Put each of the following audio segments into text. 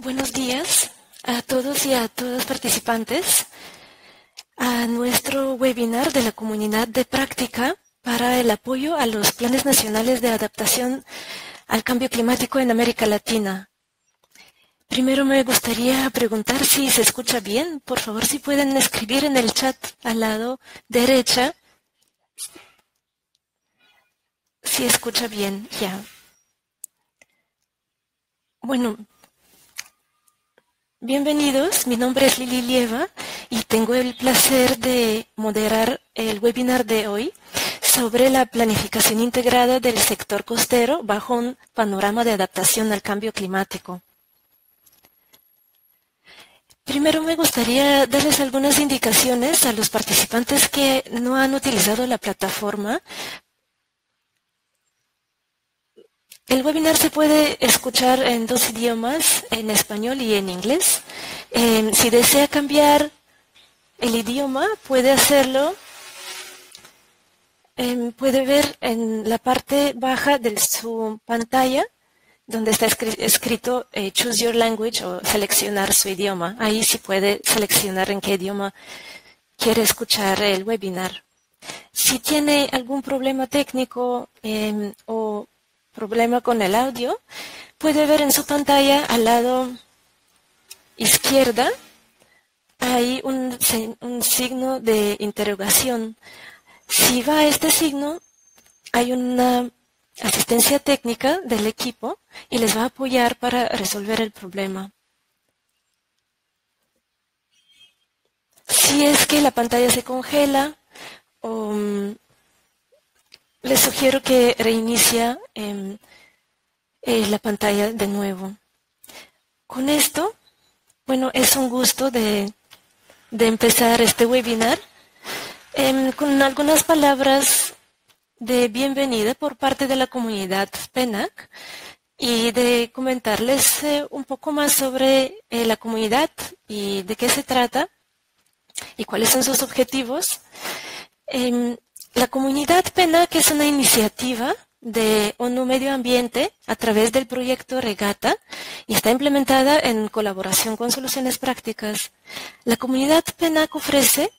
Buenos días a todos y a todas participantes a nuestro webinar de la Comunidad de Práctica para el apoyo a los planes nacionales de adaptación al cambio climático en América Latina. Primero me gustaría preguntar si se escucha bien. Por favor, si pueden escribir en el chat al lado derecha si escucha bien. Ya. Bueno, bienvenidos. Mi nombre es Lili Lieva y tengo el placer de moderar el webinar de hoy sobre la planificación integrada del sector costero bajo un panorama de adaptación al cambio climático. Primero me gustaría darles algunas indicaciones a los participantes que no han utilizado la plataforma. El webinar se puede escuchar en dos idiomas, en español y en inglés. Si desea cambiar el idioma, puede hacerlo. Puede ver en la parte baja de su pantalla, donde está escrito Choose Your Language o seleccionar su idioma. Ahí sí puede seleccionar en qué idioma quiere escuchar el webinar. Si tiene algún problema técnico o problema con el audio, puede ver en su pantalla al lado izquierda hay un signo de interrogación. Si va a este signo, hay una asistencia técnica del equipo y les va a apoyar para resolver el problema. Si es que la pantalla se congela, les sugiero que reinicia la pantalla de nuevo. Con esto, bueno, es un gusto de empezar este webinar con algunas palabras de bienvenida por parte de la comunidad PENAC y de comentarles un poco más sobre la comunidad y de qué se trata y cuáles son sus objetivos. La comunidad PENAC es una iniciativa de ONU Medio Ambiente a través del proyecto Regata y está implementada en colaboración con Soluciones Prácticas. La comunidad PENAC ofrece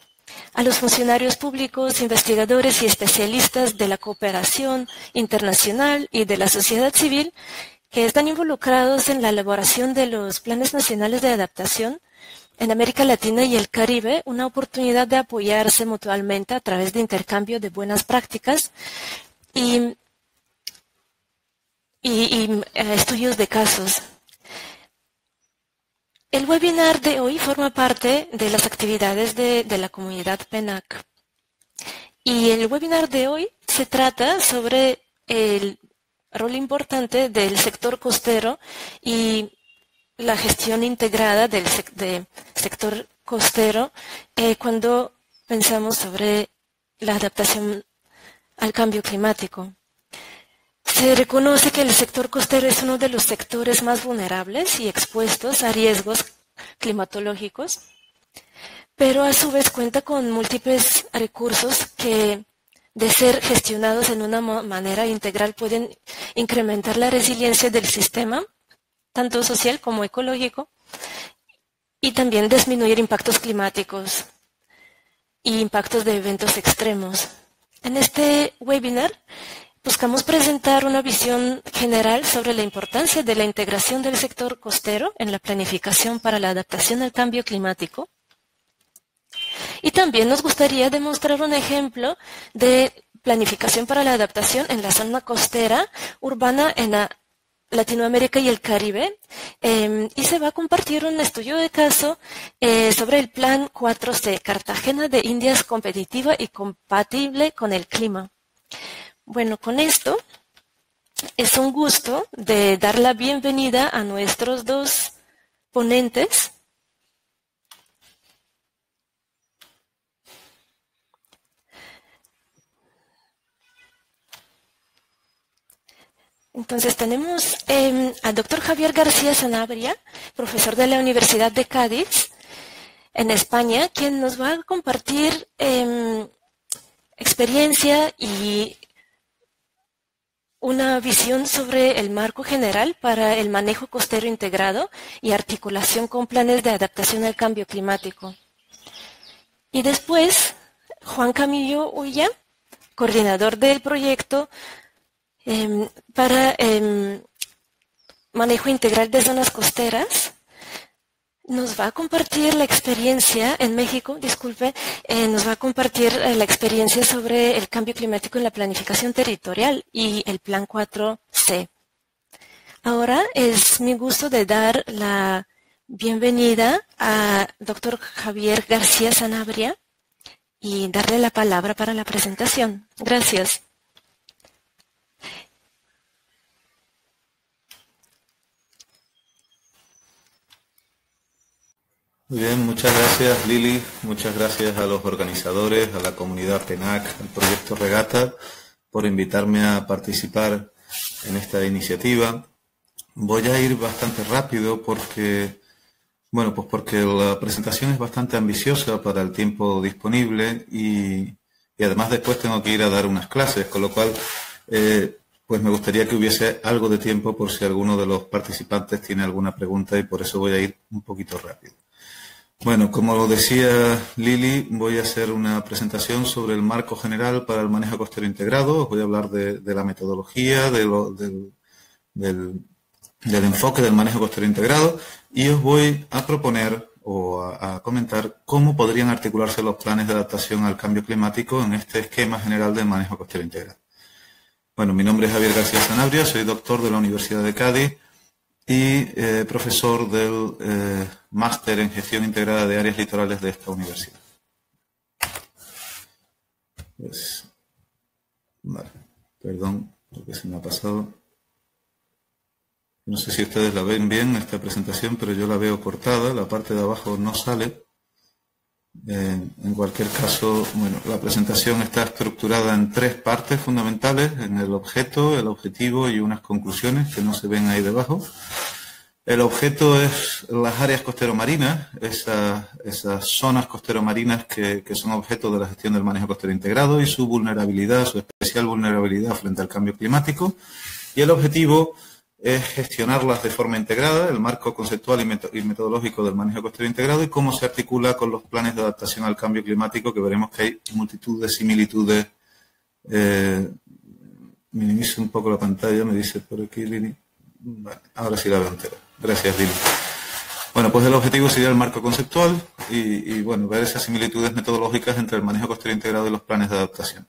a los funcionarios públicos, investigadores y especialistas de la cooperación internacional y de la sociedad civil que están involucrados en la elaboración de los planes nacionales de adaptación en América Latina y el Caribe, una oportunidad de apoyarse mutuamente a través de intercambio de buenas prácticas y estudios de casos. El webinar de hoy forma parte de las actividades de la comunidad PENAC. Y el webinar de hoy se trata sobre el rol importante del sector costero y la gestión integrada del sector costero cuando pensamos sobre la adaptación al cambio climático. Se reconoce que el sector costero es uno de los sectores más vulnerables y expuestos a riesgos climatológicos, pero a su vez cuenta con múltiples recursos que, de ser gestionados en una manera integral, pueden incrementar la resiliencia del sistema, tanto social como ecológico, y también disminuir impactos climáticos y impactos de eventos extremos. En este webinar buscamos presentar una visión general sobre la importancia de la integración del sector costero en la planificación para la adaptación al cambio climático. Y también nos gustaría demostrar un ejemplo de planificación para la adaptación en la zona costera urbana en Latinoamérica y el Caribe. Y se va a compartir un estudio de caso sobre el Plan 4C, Cartagena de Indias competitiva y compatible con el clima. Bueno, con esto es un gusto de dar la bienvenida a nuestros dos ponentes. Entonces tenemos al doctor Javier García Sanabria, profesor de la Universidad de Cádiz, en España, quien nos va a compartir experiencia y una visión sobre el marco general para el manejo costero integrado y articulación con planes de adaptación al cambio climático. Y después, Juan Camillo Ulla, coordinador del proyecto para manejo integral de zonas costeras, nos va a compartir la experiencia en México, nos va a compartir la experiencia sobre el cambio climático en la planificación territorial y el Plan 4C. Ahora es mi gusto de dar la bienvenida a Dr. Javier García Sanabria y darle la palabra para la presentación. Gracias. Muy bien, muchas gracias Lili, muchas gracias a los organizadores, a la comunidad PENAC, al proyecto Regata, por invitarme a participar en esta iniciativa. Voy a ir bastante rápido porque la presentación es bastante ambiciosa para el tiempo disponible y además después tengo que ir a dar unas clases, con lo cual pues me gustaría que hubiese algo de tiempo por si alguno de los participantes tiene alguna pregunta y por eso voy a ir un poquito rápido. Bueno, como lo decía Lili, voy a hacer una presentación sobre el marco general para el manejo costero integrado. Os voy a hablar de la metodología, del enfoque del manejo costero integrado y os voy a proponer o a comentar cómo podrían articularse los planes de adaptación al cambio climático en este esquema general del manejo costero integrado. Bueno, mi nombre es Javier García Sanabria, soy doctor de la Universidad de Cádiz y profesor del máster en gestión integrada de áreas litorales de esta universidad. Pues, vale, perdón, porque se me ha pasado. No sé si ustedes la ven bien, esta presentación, pero yo la veo cortada, la parte de abajo no sale. En cualquier caso, bueno, la presentación está estructurada en tres partes fundamentales, en el objeto, el objetivo y unas conclusiones que no se ven ahí debajo. El objeto es las áreas costero-marinas, esas zonas costero-marinas que son objeto de la gestión del manejo costero integrado y su vulnerabilidad, su especial vulnerabilidad frente al cambio climático. Y el objetivo es gestionarlas de forma integrada, el marco conceptual y metodológico del manejo costero integrado y cómo se articula con los planes de adaptación al cambio climático, que veremos que hay multitud de similitudes. Minimizo un poco la pantalla, me dice por aquí Lili. Vale, ahora sí la veo entera. Gracias, Lili. Bueno, pues el objetivo sería el marco conceptual y bueno, ver esas similitudes metodológicas entre el manejo costero integrado y los planes de adaptación.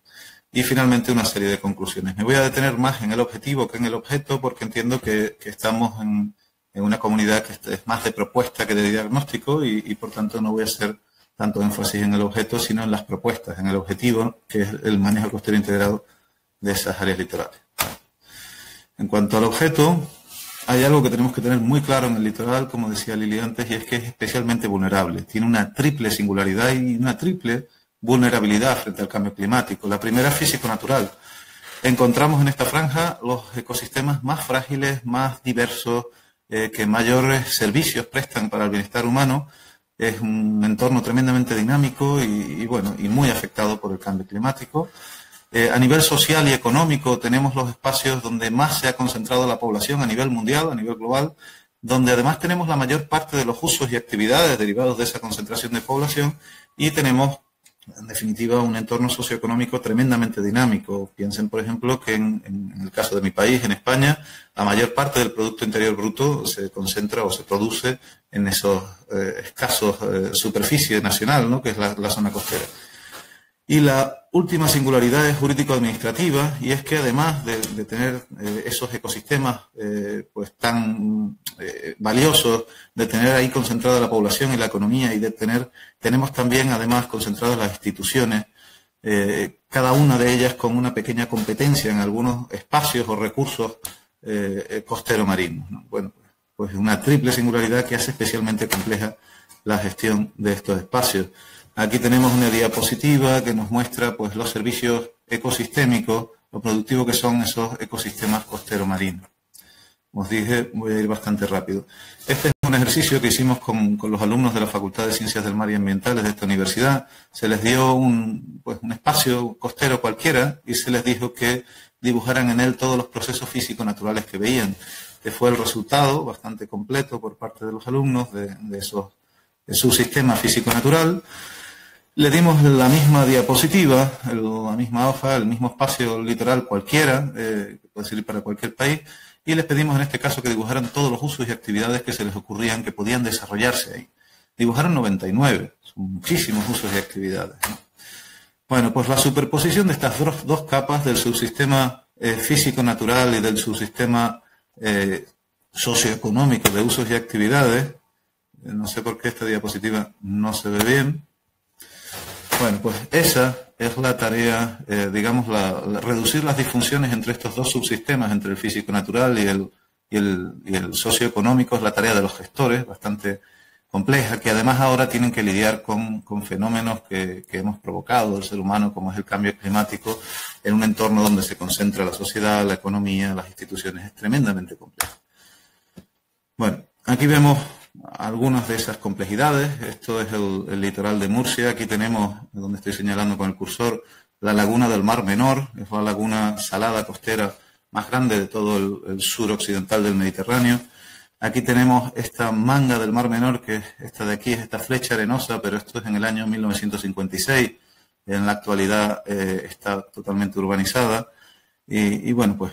Y finalmente una serie de conclusiones. Me voy a detener más en el objetivo que en el objeto porque entiendo que estamos en una comunidad que es más de propuesta que de diagnóstico y por tanto no voy a hacer tanto énfasis en el objeto sino en las propuestas, en el objetivo que es el manejo costero integrado de esas áreas litorales. En cuanto al objeto, hay algo que tenemos que tener muy claro en el litoral, como decía Lili antes, y es que es especialmente vulnerable. Tiene una triple singularidad y una triple vulnerabilidad frente al cambio climático. La primera es físico-natural. Encontramos en esta franja los ecosistemas más frágiles, más diversos, que mayores servicios prestan para el bienestar humano. Es un entorno tremendamente dinámico y muy afectado por el cambio climático. A nivel social y económico tenemos los espacios donde más se ha concentrado la población a nivel mundial, a nivel global, donde además tenemos la mayor parte de los usos y actividades derivados de esa concentración de población y tenemos en definitiva, un entorno socioeconómico tremendamente dinámico. Piensen, por ejemplo, que en el caso de mi país, en España, la mayor parte del Producto Interior Bruto se concentra o se produce en esos escasos superficie nacional, ¿no?, que es la zona costera. Y la última singularidad es jurídico-administrativa, y es que además de tener esos ecosistemas pues tan valiosos, de tener ahí concentrada la población y la economía, y tenemos también además concentradas las instituciones, cada una de ellas con una pequeña competencia en algunos espacios o recursos costero-marinos, ¿no? Bueno, pues una triple singularidad que hace especialmente compleja la gestión de estos espacios. Aquí tenemos una diapositiva que nos muestra pues los servicios ecosistémicos, lo productivo que son esos ecosistemas costero-marinos. Como os dije, voy a ir bastante rápido. Este es un ejercicio que hicimos con los alumnos de la Facultad de Ciencias del Mar y Ambientales de esta universidad. Se les dio un espacio costero cualquiera y se les dijo que dibujaran en él todos los procesos físico-naturales que veían, que fue el resultado bastante completo por parte de los alumnos de su sistema físico-natural. Le dimos la misma diapositiva, la misma hoja, el mismo espacio literal cualquiera, que puede servir para cualquier país, y les pedimos en este caso que dibujaran todos los usos y actividades que se les ocurrían que podían desarrollarse ahí. Dibujaron 99, son muchísimos usos y actividades, ¿no? Bueno, pues la superposición de estas dos capas del subsistema físico-natural y del subsistema socioeconómico de usos y actividades, no sé por qué esta diapositiva no se ve bien. Bueno, pues esa es la tarea, digamos, reducir las disfunciones entre estos dos subsistemas, entre el físico-natural y el socioeconómico, es la tarea de los gestores, bastante compleja, que además ahora tienen que lidiar con fenómenos que hemos provocado el ser humano, como es el cambio climático, en un entorno donde se concentra la sociedad, la economía, las instituciones. Es tremendamente complejo. Bueno, aquí vemos algunas de esas complejidades. Esto es el litoral de Murcia. Aquí tenemos, donde estoy señalando con el cursor, la laguna del Mar Menor. Es la laguna salada costera más grande de todo el sur occidental del Mediterráneo. Aquí tenemos esta manga del Mar Menor, que esta de aquí es esta flecha arenosa, pero esto es en el año 1956. En la actualidad está totalmente urbanizada. Y bueno, pues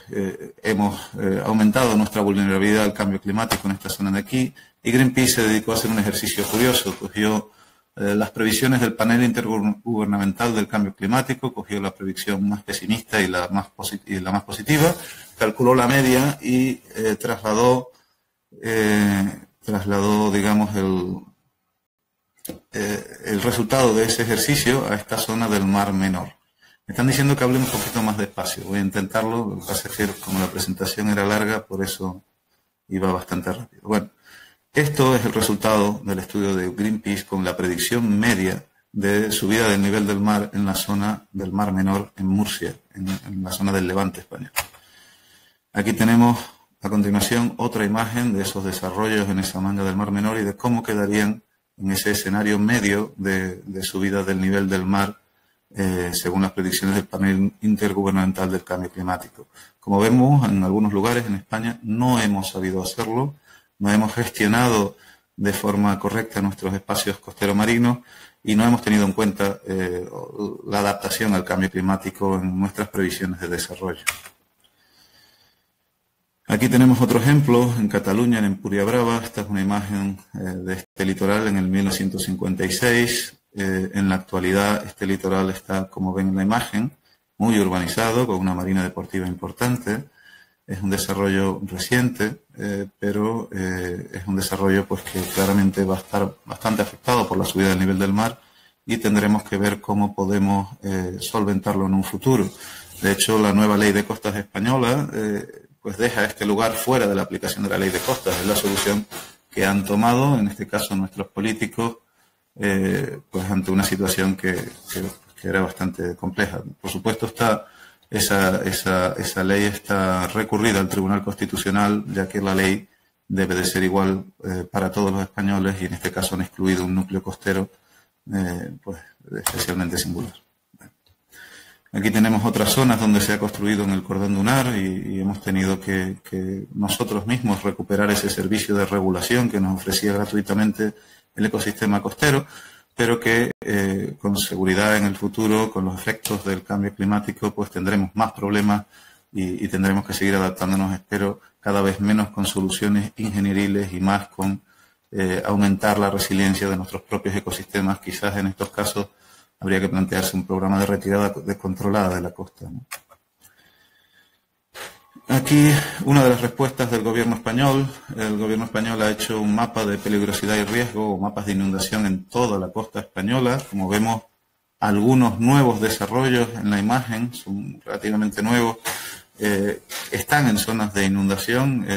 hemos aumentado nuestra vulnerabilidad al cambio climático en esta zona de aquí, y Greenpeace se dedicó a hacer un ejercicio curioso. Cogió las previsiones del panel intergubernamental del cambio climático, cogió la previsión más pesimista y la más positiva, calculó la media y trasladó, digamos, el resultado de ese ejercicio a esta zona del Mar Menor. Me están diciendo que hable un poquito más despacio. Voy a intentarlo. Lo que pasa es que como la presentación era larga, por eso iba bastante rápido. Bueno, esto es el resultado del estudio de Greenpeace con la predicción media de subida del nivel del mar en la zona del Mar Menor en Murcia, en la zona del Levante español. Aquí tenemos a continuación otra imagen de esos desarrollos en esa manga del Mar Menor y de cómo quedarían en ese escenario medio de subida del nivel del mar según las predicciones del panel intergubernamental del cambio climático. Como vemos, en algunos lugares en España no hemos sabido hacerlo, no hemos gestionado de forma correcta nuestros espacios costero marinos y no hemos tenido en cuenta la adaptación al cambio climático en nuestras previsiones de desarrollo. Aquí tenemos otro ejemplo, en Cataluña, en Empuriabrava. Esta es una imagen de este litoral en el 1956. En la actualidad este litoral está, como ven en la imagen, muy urbanizado, con una marina deportiva importante. Es un desarrollo reciente, pero es un desarrollo pues que claramente va a estar bastante afectado por la subida del nivel del mar y tendremos que ver cómo podemos solventarlo en un futuro. De hecho, la nueva ley de costas española pues deja este lugar fuera de la aplicación de la ley de costas. Es la solución que han tomado, en este caso nuestros políticos, pues ante una situación que era bastante compleja. Por supuesto esa ley está recurrida al Tribunal Constitucional, ya que la ley debe de ser igual para todos los españoles y en este caso han excluido un núcleo costero pues especialmente singular. Aquí tenemos otras zonas donde se ha construido en el cordón dunar y hemos tenido que nosotros mismos recuperar ese servicio de regulación que nos ofrecía gratuitamente el ecosistema costero, pero que con seguridad en el futuro, con los efectos del cambio climático, pues tendremos más problemas y tendremos que seguir adaptándonos, espero, cada vez menos con soluciones ingenieriles y más con aumentar la resiliencia de nuestros propios ecosistemas. Quizás en estos casos habría que plantearse un programa de retirada descontrolada de la costa, ¿no? Aquí una de las respuestas del gobierno español. El gobierno español ha hecho un mapa de peligrosidad y riesgo o mapas de inundación en toda la costa española. Como vemos, algunos nuevos desarrollos en la imagen, son relativamente nuevos, están en zonas de inundación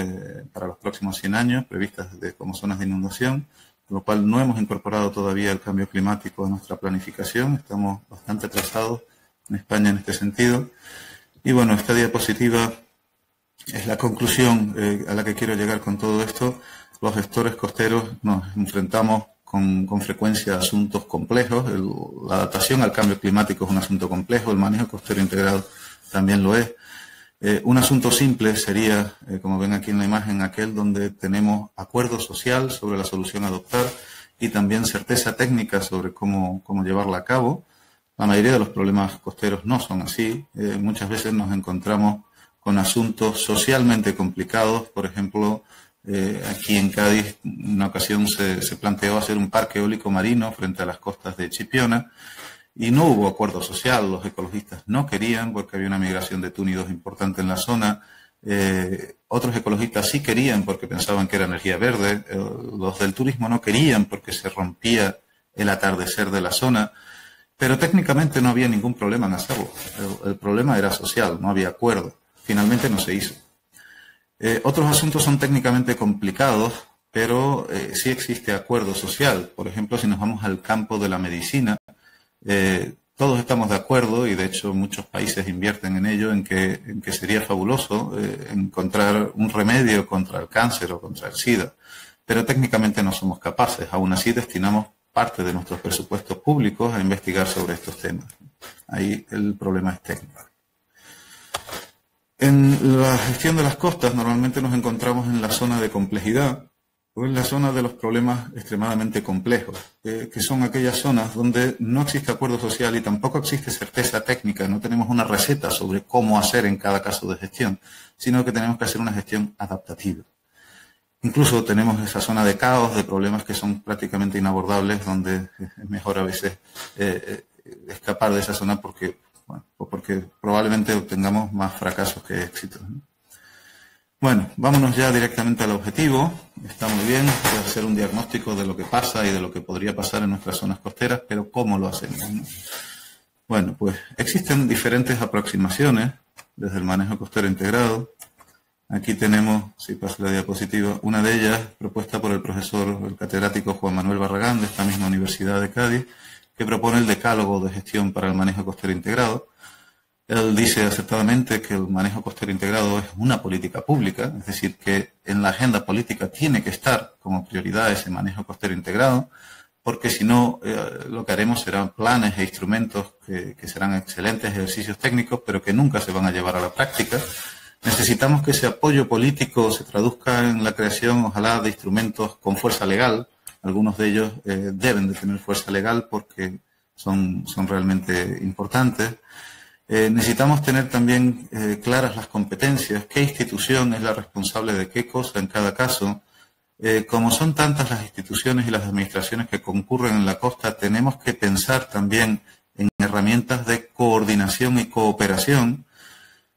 para los próximos 100 años, previstas como zonas de inundación, con lo cual no hemos incorporado todavía el cambio climático a nuestra planificación. Estamos bastante atrasados en España en este sentido. Y bueno, esta diapositiva es la conclusión a la que quiero llegar con todo esto. Los gestores costeros nos enfrentamos con frecuencia a asuntos complejos. La adaptación al cambio climático es un asunto complejo, el manejo costero integrado también lo es. Un asunto simple sería, como ven aquí en la imagen, aquel donde tenemos acuerdo social sobre la solución a adoptar y también certeza técnica sobre cómo llevarla a cabo. La mayoría de los problemas costeros no son así. Muchas veces nos encontramos con asuntos socialmente complicados. Por ejemplo, aquí en Cádiz, en una ocasión se planteó hacer un parque eólico marino frente a las costas de Chipiona y no hubo acuerdo social. Los ecologistas no querían porque había una migración de túnidos importante en la zona. Otros ecologistas sí querían porque pensaban que era energía verde. Los del turismo no querían porque se rompía el atardecer de la zona. Pero técnicamente no había ningún problema en hacerlo. El problema era social, no había acuerdo. Finalmente no se hizo. Otros asuntos son técnicamente complicados, pero sí existe acuerdo social. Por ejemplo, si nos vamos al campo de la medicina, todos estamos de acuerdo, y de hecho muchos países invierten en ello, en que sería fabuloso encontrar un remedio contra el cáncer o contra el SIDA. Pero técnicamente no somos capaces. Aún así destinamos parte de nuestros presupuestos públicos a investigar sobre estos temas. Ahí el problema es técnico. En la gestión de las costas normalmente nos encontramos en la zona de complejidad o en la zona de los problemas extremadamente complejos, que son aquellas zonas donde no existe acuerdo social y tampoco existe certeza técnica. No tenemos una receta sobre cómo hacer en cada caso de gestión, sino que tenemos que hacer una gestión adaptativa. Incluso tenemos esa zona de caos, de problemas que son prácticamente inabordables, donde es mejor a veces escapar de esa zona porque probablemente obtengamos más fracasos que éxitos, ¿no? Bueno, vámonos ya directamente al objetivo. Está muy bien hacer un diagnóstico de lo que pasa y de lo que podría pasar en nuestras zonas costeras, pero ¿cómo lo hacemos, no? Bueno, pues existen diferentes aproximaciones desde el manejo costero integrado. Aquí tenemos, si pasa la diapositiva, una de ellas propuesta por el profesor, el catedrático Juan Manuel Barragán, de esta misma Universidad de Cádiz, que propone el decálogo de gestión para el manejo costero integrado. Él dice acertadamente que el manejo costero integrado es una política pública, es decir, que en la agenda política tiene que estar como prioridad ese manejo costero integrado, porque si no, lo que haremos serán planes e instrumentos que serán excelentes ejercicios técnicos, pero que nunca se van a llevar a la práctica. Necesitamos que ese apoyo político se traduzca en la creación, ojalá, de instrumentos con fuerza legal. Algunos de ellos deben de tener fuerza legal porque son realmente importantes. Necesitamos tener también claras las competencias, qué institución es la responsable de qué cosa en cada caso. Como son tantas las instituciones y las administraciones que concurren en la costa, tenemos que pensar también en herramientas de coordinación y cooperación.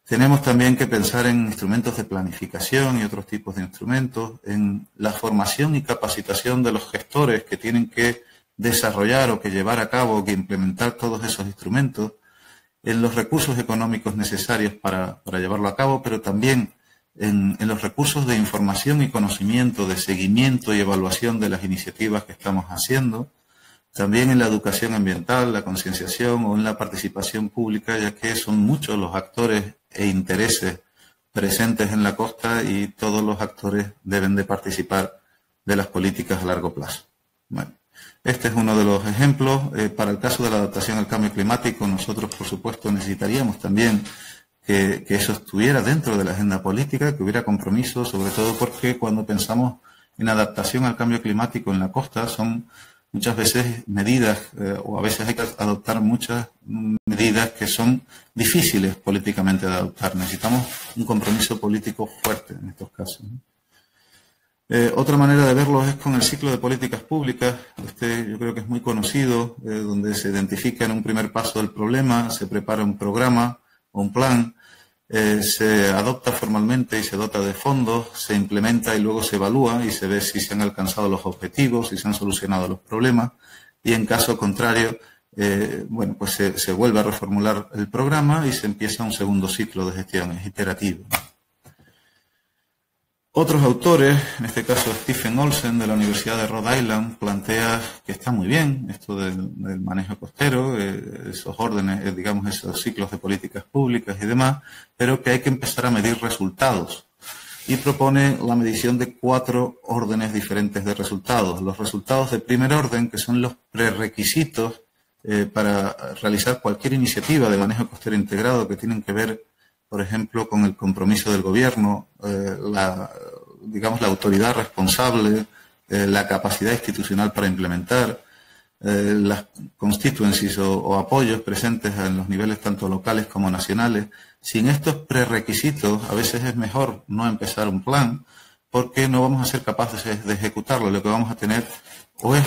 Tenemos también que pensar en instrumentos de planificación y otros tipos de instrumentos, en la formación y capacitación de los gestores que tienen que desarrollar o que llevar a cabo o que implementar todos esos instrumentos, en los recursos económicos necesarios para llevarlo a cabo, pero también en los recursos de información y conocimiento, de seguimiento y evaluación de las iniciativas que estamos haciendo, también en la educación ambiental, la concienciación o en la participación pública, ya que son muchos los actores e intereses presentes en la costa y todos los actores deben de participar de las políticas a largo plazo. Bueno, este es uno de los ejemplos. Para el caso de la adaptación al cambio climático, nosotros, por supuesto, necesitaríamos también que eso estuviera dentro de la agenda política, que hubiera compromiso, sobre todo porque cuando pensamos en adaptación al cambio climático en la costa son muchas veces medidas, o a veces hay que adoptar muchas medidas que son difíciles políticamente de adoptar. Necesitamos un compromiso político fuerte en estos casos, ¿no? Otra manera de verlo es con el ciclo de políticas públicas. Yo creo que es muy conocido, donde se identifica en un primer paso el problema, se prepara un programa o un plan, se adopta formalmente y se dota de fondos, se implementa y luego se evalúa y se ve si se han alcanzado los objetivos, si se han solucionado los problemas, y en caso contrario, bueno, pues se vuelve a reformular el programa y se empieza un segundo ciclo de gestión, es iterativo. Otros autores, en este caso Stephen Olsen de la Universidad de Rhode Island, plantea que está muy bien esto del manejo costero, esos órdenes, digamos, esos ciclos de políticas públicas y demás, pero que hay que empezar a medir resultados. Y propone la medición de 4 órdenes diferentes de resultados. Los resultados de primer orden, que son los prerequisitos para realizar cualquier iniciativa de manejo costero integrado, que tienen que ver por ejemplo, con el compromiso del gobierno, digamos, la autoridad responsable, la capacidad institucional para implementar, las constituencies o apoyos presentes en los niveles tanto locales como nacionales. Sin estos prerequisitos, a veces es mejor no empezar un plan, porque no vamos a ser capaces de ejecutarlo. Lo que vamos a tener o es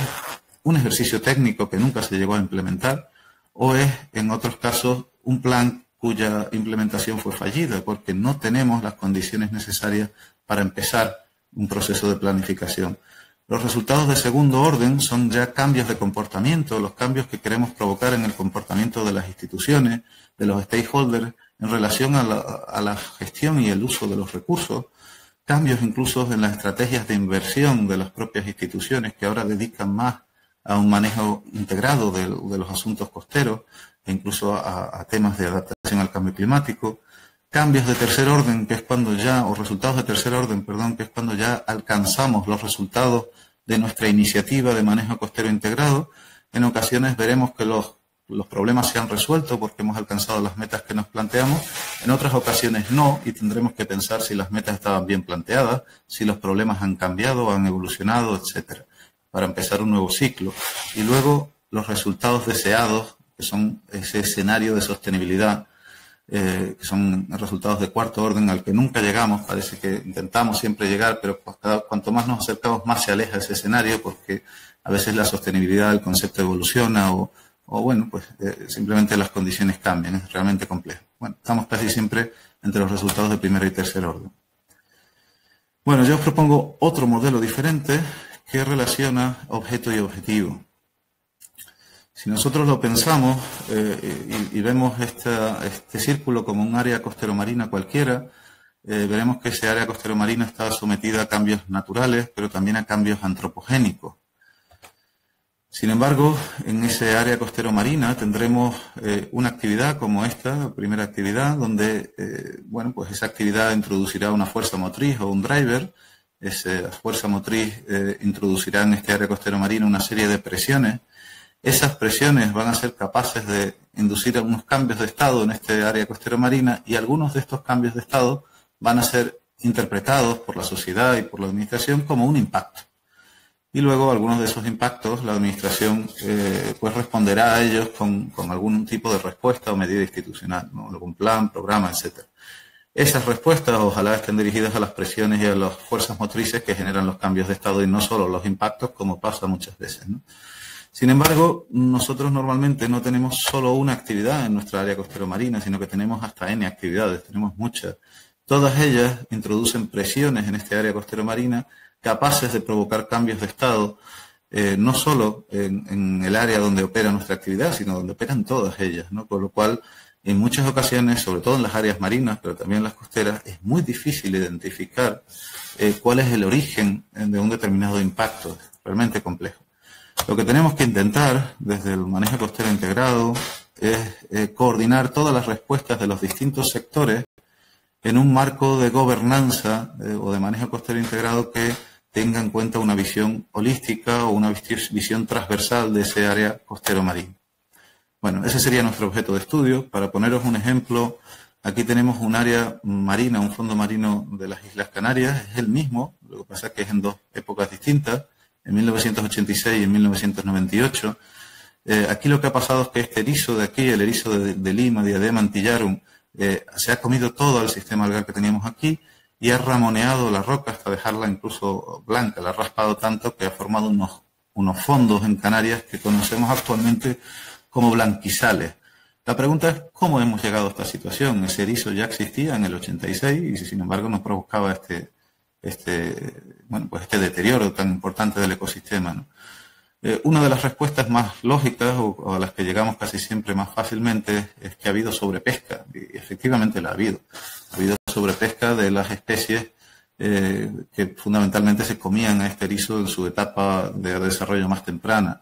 un ejercicio técnico que nunca se llegó a implementar, o es, en otros casos, un plan cuya implementación fue fallida, porque no tenemos las condiciones necesarias para empezar un proceso de planificación. Los resultados de segundo orden son ya cambios de comportamiento, los cambios que queremos provocar en el comportamiento de las instituciones, de los stakeholders, en relación a la gestión y el uso de los recursos, cambios incluso en las estrategias de inversión de las propias instituciones, que ahora dedican más a un manejo integrado de los asuntos costeros, e incluso a temas de adaptación al cambio climático. Cambios de tercer orden, que es cuando ya, o resultados de tercer orden, perdón, que es cuando ya alcanzamos los resultados de nuestra iniciativa de manejo costero integrado. En ocasiones veremos que los problemas se han resuelto porque hemos alcanzado las metas que nos planteamos. En otras ocasiones no, y tendremos que pensar si las metas estaban bien planteadas, si los problemas han cambiado, han evolucionado, etcétera, para empezar un nuevo ciclo. Y luego los resultados deseados, que son ese escenario de sostenibilidad, que son resultados de cuarto orden al que nunca llegamos. Parece que intentamos siempre llegar, pero pues cuanto más nos acercamos, más se aleja ese escenario, porque a veces la sostenibilidad del concepto evoluciona o bueno, pues simplemente las condiciones cambian. Es realmente complejo. Bueno, estamos casi siempre entre los resultados de primer y tercer orden. Bueno, yo os propongo otro modelo diferente que relaciona objeto y objetivo. Si nosotros lo pensamos y vemos este círculo como un área costero-marina cualquiera, veremos que ese área costero-marina está sometida a cambios naturales, pero también a cambios antropogénicos. Sin embargo, en ese área costero-marina tendremos una actividad como esta, primera actividad, donde bueno, pues esa actividad introducirá una fuerza motriz o un driver. Esa fuerza motriz introducirá en este área costero-marina una serie de presiones. Esas presiones van a ser capaces de inducir algunos cambios de estado en este área costero-marina, y algunos de estos cambios de estado van a ser interpretados por la sociedad y por la administración como un impacto. Y luego algunos de esos impactos la administración pues responderá a ellos con algún tipo de respuesta o medida institucional, ¿no? Algún plan, programa, etc. Esas respuestas ojalá estén dirigidas a las presiones y a las fuerzas motrices que generan los cambios de estado y no solo los impactos, como pasa muchas veces, ¿no? Sin embargo, nosotros normalmente no tenemos solo una actividad en nuestra área costero-marina, sino que tenemos hasta N actividades, tenemos muchas. Todas ellas introducen presiones en este área costero-marina capaces de provocar cambios de estado, no solo en el área donde opera nuestra actividad, sino donde operan todas ellas, ¿no? Por lo cual, en muchas ocasiones, sobre todo en las áreas marinas, pero también en las costeras, es muy difícil identificar cuál es el origen de un determinado impacto. Es realmente complejo. Lo que tenemos que intentar desde el manejo costero integrado es coordinar todas las respuestas de los distintos sectores en un marco de gobernanza o de manejo costero integrado que tenga en cuenta una visión holística o una visión transversal de ese área costero marino. Bueno, ese sería nuestro objeto de estudio. Para poneros un ejemplo, aquí tenemos un área marina, un fondo marino de las Islas Canarias. Es el mismo, lo que pasa es que es en dos épocas distintas, en 1986 y en 1998. Aquí lo que ha pasado es que este erizo de aquí, el erizo de Lima, Diadema antillarum, se ha comido todo el sistema algar que teníamos aquí y ha ramoneado la roca hasta dejarla incluso blanca. La ha raspado tanto que ha formado unos fondos en Canarias que conocemos actualmente como blanquizales. La pregunta es cómo hemos llegado a esta situación. Ese erizo ya existía en el 86 y sin embargo nos provocaba este deterioro tan importante del ecosistema, ¿no? Una de las respuestas más lógicas o a las que llegamos casi siempre más fácilmente es que ha habido sobrepesca, y efectivamente la ha habido. Ha habido sobrepesca de las especies que fundamentalmente se comían a este erizo en su etapa de desarrollo más temprana.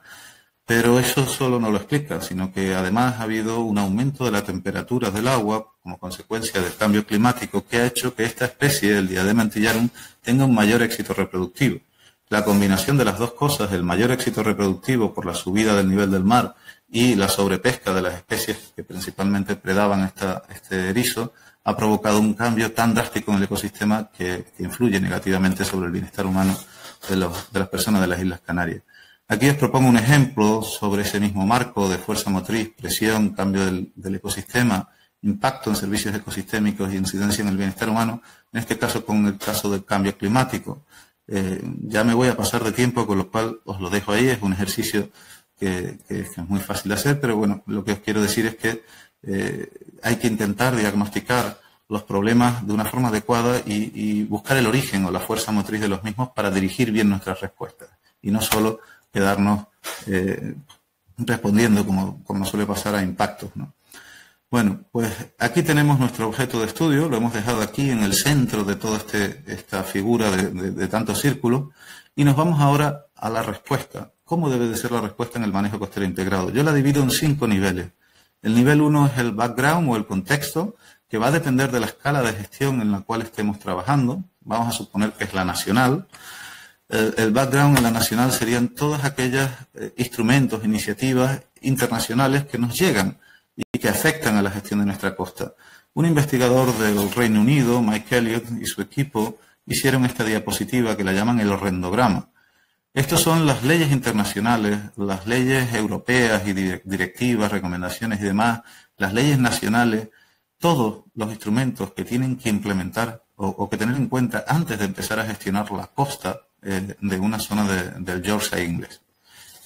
Pero eso solo no lo explica, sino que además ha habido un aumento de la temperatura del agua como consecuencia del cambio climático que ha hecho que esta especie, el Diadema antillarum, tenga un mayor éxito reproductivo. La combinación de las dos cosas, el mayor éxito reproductivo por la subida del nivel del mar y la sobrepesca de las especies que principalmente predaban este erizo, ha provocado un cambio tan drástico en el ecosistema que influye negativamente sobre el bienestar humano de las personas de las Islas Canarias. Aquí os propongo un ejemplo sobre ese mismo marco de fuerza motriz, presión, cambio del ecosistema, impacto en servicios ecosistémicos y incidencia en el bienestar humano, en este caso con el caso del cambio climático. Ya me voy a pasar de tiempo, con lo cual os lo dejo ahí. Es un ejercicio que es muy fácil de hacer, pero bueno, lo que os quiero decir es que hay que intentar diagnosticar los problemas de una forma adecuada y buscar el origen o la fuerza motriz de los mismos para dirigir bien nuestras respuestas y no solo quedarnos respondiendo como suele pasar a impactos, ¿no? Bueno, pues aquí tenemos nuestro objeto de estudio, lo hemos dejado aquí en el centro de toda esta figura de tantos círculos, y nos vamos ahora a la respuesta. ¿Cómo debe de ser la respuesta en el manejo costero integrado? Yo la divido en 5 niveles. El nivel 1 es el background o el contexto, que va a depender de la escala de gestión en la cual estemos trabajando. Vamos a suponer que es la nacional. El background en la nacional serían todas aquellas instrumentos, iniciativas internacionales que nos llegan y que afectan a la gestión de nuestra costa. Un investigador del Reino Unido, Mike Elliott, y su equipo hicieron esta diapositiva que la llaman el horrendograma. Estas son las leyes internacionales, las leyes europeas y directivas, recomendaciones y demás, las leyes nacionales, todos los instrumentos que tienen que implementar o que tener en cuenta antes de empezar a gestionar la costa de una zona del Yorkshire inglés.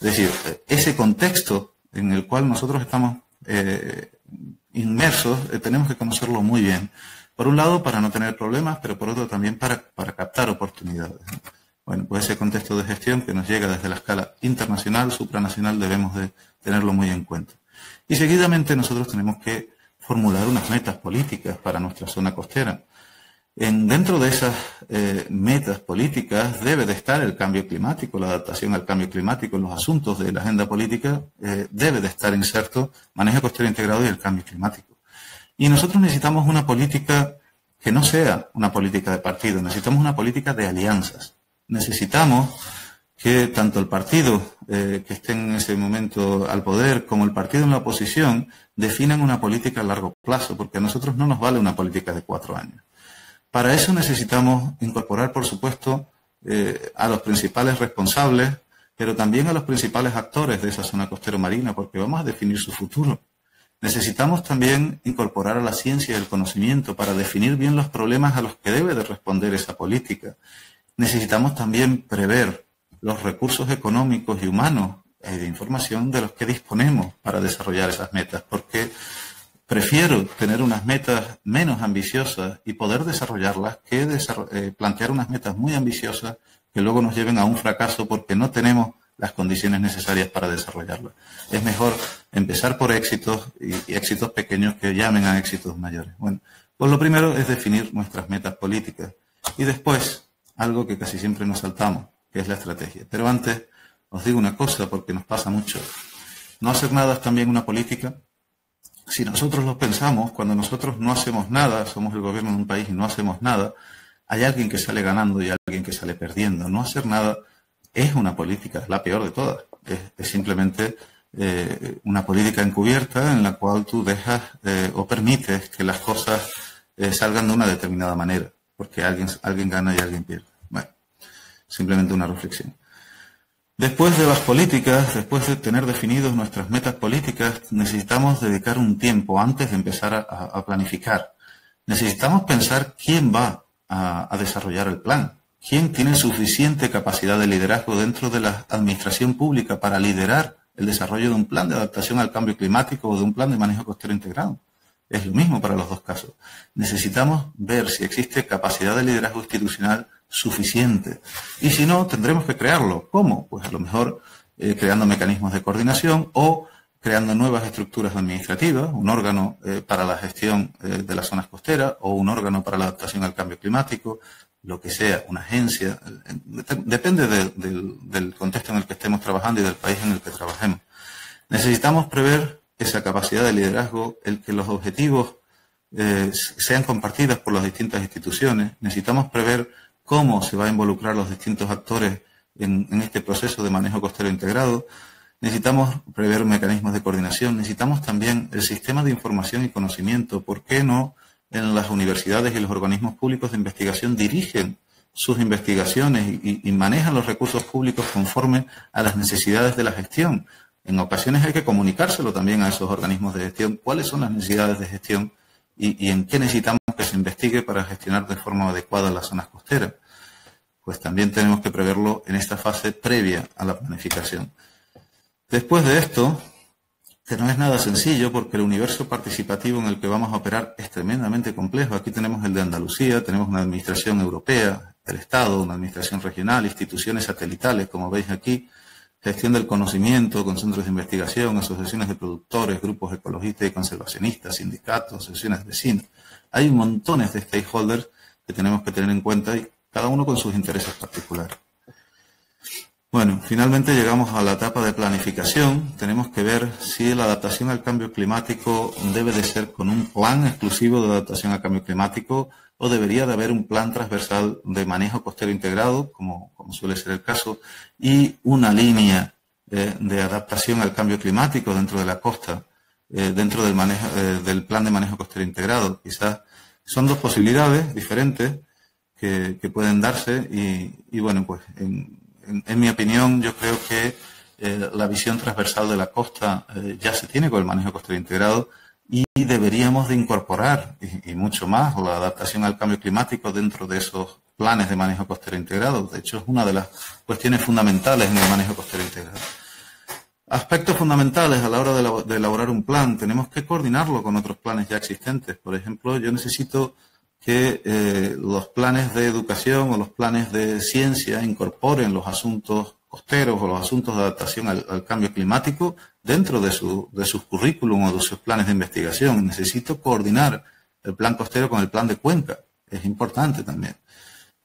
Es decir, ese contexto en el cual nosotros estamos inmersos, tenemos que conocerlo muy bien. Por un lado, para no tener problemas, pero por otro también para captar oportunidades. Bueno, pues ese contexto de gestión que nos llega desde la escala internacional, supranacional, debemos de tenerlo muy en cuenta. Y seguidamente nosotros tenemos que formular unas metas políticas para nuestra zona costera. Dentro de esas metas políticas debe de estar el cambio climático, la adaptación al cambio climático, en los asuntos de la agenda política debe de estar inserto manejo costero integrado y el cambio climático. Y nosotros necesitamos una política que no sea una política de partido, necesitamos una política de alianzas. Necesitamos que tanto el partido que esté en ese momento al poder como el partido en la oposición definan una política a largo plazo, porque a nosotros no nos vale una política de 4 años. Para eso necesitamos incorporar, por supuesto, a los principales responsables, pero también a los principales actores de esa zona costero marina, porque vamos a definir su futuro. Necesitamos también incorporar a la ciencia y el conocimiento para definir bien los problemas a los que debe de responder esa política. Necesitamos también prever los recursos económicos y humanos de información de los que disponemos para desarrollar esas metas, porque prefiero tener unas metas menos ambiciosas y poder desarrollarlas que plantear unas metas muy ambiciosas que luego nos lleven a un fracaso porque no tenemos las condiciones necesarias para desarrollarlas. Es mejor empezar por éxitos y éxitos pequeños que llamen a éxitos mayores. Bueno, pues lo primero es definir nuestras metas políticas y después algo que casi siempre nos saltamos, que es la estrategia. Pero antes os digo una cosa porque nos pasa mucho. No hacer nada es también una política. Si nosotros lo pensamos, cuando nosotros no hacemos nada, somos el gobierno de un país y no hacemos nada, hay alguien que sale ganando y alguien que sale perdiendo. No hacer nada es una política, es la peor de todas. Es simplemente una política encubierta en la cual tú dejas o permites que las cosas salgan de una determinada manera, porque alguien gana y alguien pierde. Bueno, simplemente una reflexión. Después de las políticas, después de tener definidos nuestras metas políticas, necesitamos dedicar un tiempo antes de empezar a planificar. Necesitamos pensar quién va a desarrollar el plan, quién tiene suficiente capacidad de liderazgo dentro de la administración pública para liderar el desarrollo de un plan de adaptación al cambio climático o de un plan de manejo costero integrado. Es lo mismo para los dos casos. Necesitamos ver si existe capacidad de liderazgo institucional suficiente. Y si no, tendremos que crearlo. ¿Cómo? Pues a lo mejor creando mecanismos de coordinación o creando nuevas estructuras administrativas, un órgano para la gestión de las zonas costeras o un órgano para la adaptación al cambio climático, lo que sea, una agencia. Depende del contexto en el que estemos trabajando y del país en el que trabajemos. Necesitamos prever esa capacidad de liderazgo, el que los objetivos sean compartidos por las distintas instituciones. Necesitamos prever cómo se va a involucrar los distintos actores en este proceso de manejo costero integrado. Necesitamos prever mecanismos de coordinación. Necesitamos también el sistema de información y conocimiento. ¿Por qué no en las universidades y los organismos públicos de investigación dirigen sus investigaciones y manejan los recursos públicos conforme a las necesidades de la gestión. En ocasiones hay que comunicárselo también a esos organismos de gestión, cuáles son las necesidades de gestión y en qué necesitamos que se investigue para gestionar de forma adecuada las zonas costeras. Pues también tenemos que preverlo en esta fase previa a la planificación. Después de esto, que no es nada sencillo porque el universo participativo en el que vamos a operar es tremendamente complejo. Aquí tenemos el de Andalucía, tenemos una administración europea, el Estado, una administración regional, instituciones satelitales, como veis aquí, gestión del conocimiento con centros de investigación, asociaciones de productores, grupos ecologistas y conservacionistas, sindicatos, asociaciones de vecinos. Hay montones de stakeholders que tenemos que tener en cuenta y cada uno con sus intereses particulares. Bueno, finalmente llegamos a la etapa de planificación. Tenemos que ver si la adaptación al cambio climático debe de ser con un plan exclusivo de adaptación al cambio climático o debería de haber un plan transversal de manejo costero integrado, como suele ser el caso, y una línea de adaptación al cambio climático dentro de la costa, dentro del plan de manejo costero integrado. Quizás son dos posibilidades diferentes que pueden darse y bueno, pues en mi opinión, yo creo que la visión transversal de la costa ya se tiene con el manejo costero integrado y deberíamos de incorporar, y mucho más, la adaptación al cambio climático dentro de esos planes de manejo costero integrado. De hecho, es una de las cuestiones fundamentales en el manejo costero integrado. Aspectos fundamentales a la hora de elaborar un plan. Tenemos que coordinarlo con otros planes ya existentes. Por ejemplo, yo necesito que los planes de educación o los planes de ciencia incorporen los asuntos costeros o los asuntos de adaptación al cambio climático dentro de sus currículum o de sus planes de investigación. Necesito coordinar el plan costero con el plan de cuenca. Es importante también.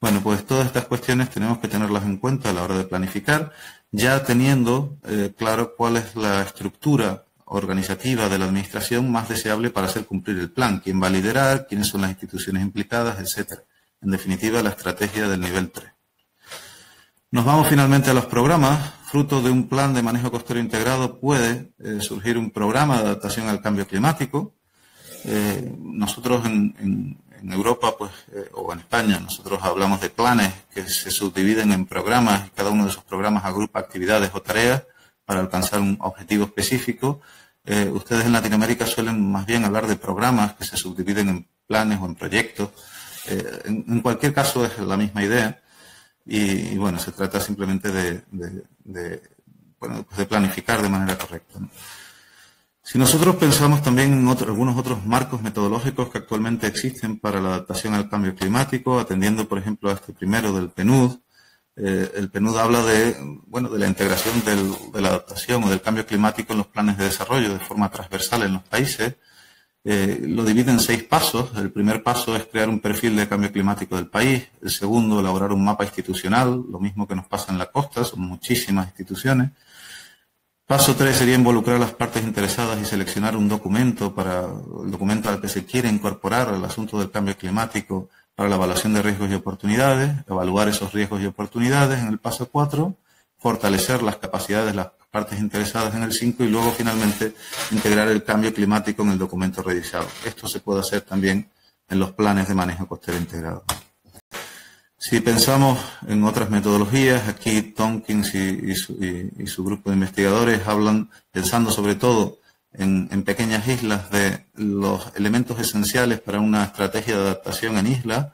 Bueno, pues todas estas cuestiones tenemos que tenerlas en cuenta a la hora de planificar, ya teniendo claro cuál es la estructura organizativa de la administración más deseable para hacer cumplir el plan, quién va a liderar, quiénes son las instituciones implicadas, etcétera. En definitiva, la estrategia del nivel 3. Nos vamos finalmente a los programas. Fruto de un plan de manejo costero integrado puede surgir un programa de adaptación al cambio climático. Nosotros en Europa, pues, o en España, nosotros hablamos de planes que se subdividen en programas y cada uno de esos programas agrupa actividades o tareas para alcanzar un objetivo específico. Ustedes en Latinoamérica suelen más bien hablar de programas que se subdividen en planes o en proyectos. En cualquier caso es la misma idea y bueno, se trata simplemente de planificar de manera correcta, ¿no? Si nosotros pensamos también en algunos otros marcos metodológicos que actualmente existen para la adaptación al cambio climático, atendiendo por ejemplo a este primero del PNUD, el PNUD habla de la integración de la adaptación o del cambio climático en los planes de desarrollo de forma transversal en los países. Lo divide en 6 pasos. El primer paso es crear un perfil de cambio climático del país. El segundo, elaborar un mapa institucional, lo mismo que nos pasa en la costa, son muchísimas instituciones. Paso 3 sería involucrar a las partes interesadas y seleccionar un documento el documento al que se quiere incorporar el asunto del cambio climático para la evaluación de riesgos y oportunidades, evaluar esos riesgos y oportunidades en el paso 4, fortalecer las capacidades de las partes interesadas en el 5 y luego finalmente integrar el cambio climático en el documento revisado. Esto se puede hacer también en los planes de manejo costero integrado. Si pensamos en otras metodologías, aquí Tompkins y su grupo de investigadores hablan, pensando sobre todo en pequeñas islas, de los elementos esenciales para una estrategia de adaptación en islas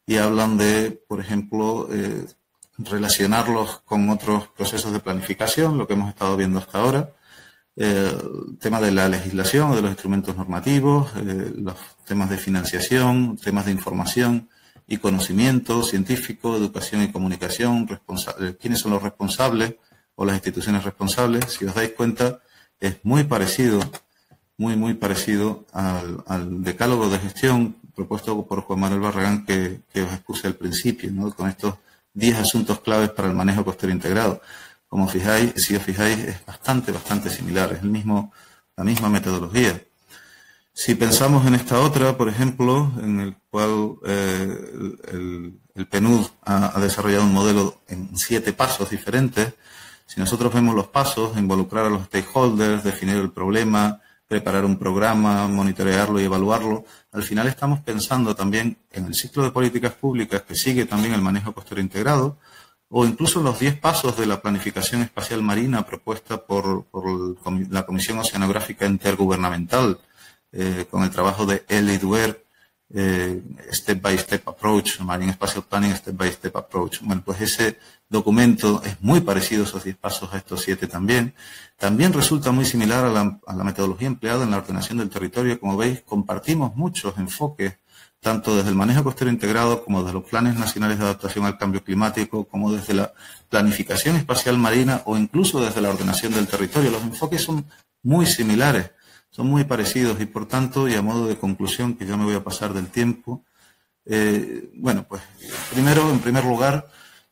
y hablan de, por ejemplo, relacionarlos con otros procesos de planificación, lo que hemos estado viendo hasta ahora, el tema de la legislación o de los instrumentos normativos, los temas de financiación, temas de información y conocimiento científico, educación y comunicación, quiénes son los responsables o las instituciones responsables. Si os dais cuenta, es muy parecido, muy parecido al decálogo de gestión propuesto por Juan Manuel Barragán que os expuse al principio, ¿no? Con estos 10 asuntos claves para el manejo costero integrado. Si os fijáis, es bastante similar, es la misma metodología. Si pensamos en esta otra, por ejemplo, en el cual el PNUD ha desarrollado un modelo en 7 pasos diferentes, si nosotros vemos los pasos, involucrar a los stakeholders, definir el problema, preparar un programa, monitorearlo y evaluarlo. Al final estamos pensando también en el ciclo de políticas públicas que sigue también el manejo costero integrado, o incluso los 10 pasos de la planificación espacial marina propuesta por la Comisión Oceanográfica Intergubernamental, con el trabajo de Elie Duer, Step by Step Approach, Marine Spatial Planning Step by Step Approach. Bueno, pues ese documento es muy parecido, esos 10 pasos, a estos 7 también. También resulta muy similar a la metodología empleada en la ordenación del territorio. Como veis, compartimos muchos enfoques, tanto desde el manejo costero integrado como desde los planes nacionales de adaptación al cambio climático, como desde la planificación espacial marina o incluso desde la ordenación del territorio. Los enfoques son muy similares, son muy parecidos y, por tanto, y a modo de conclusión, que ya me voy a pasar del tiempo, bueno, pues primero, en primer lugar,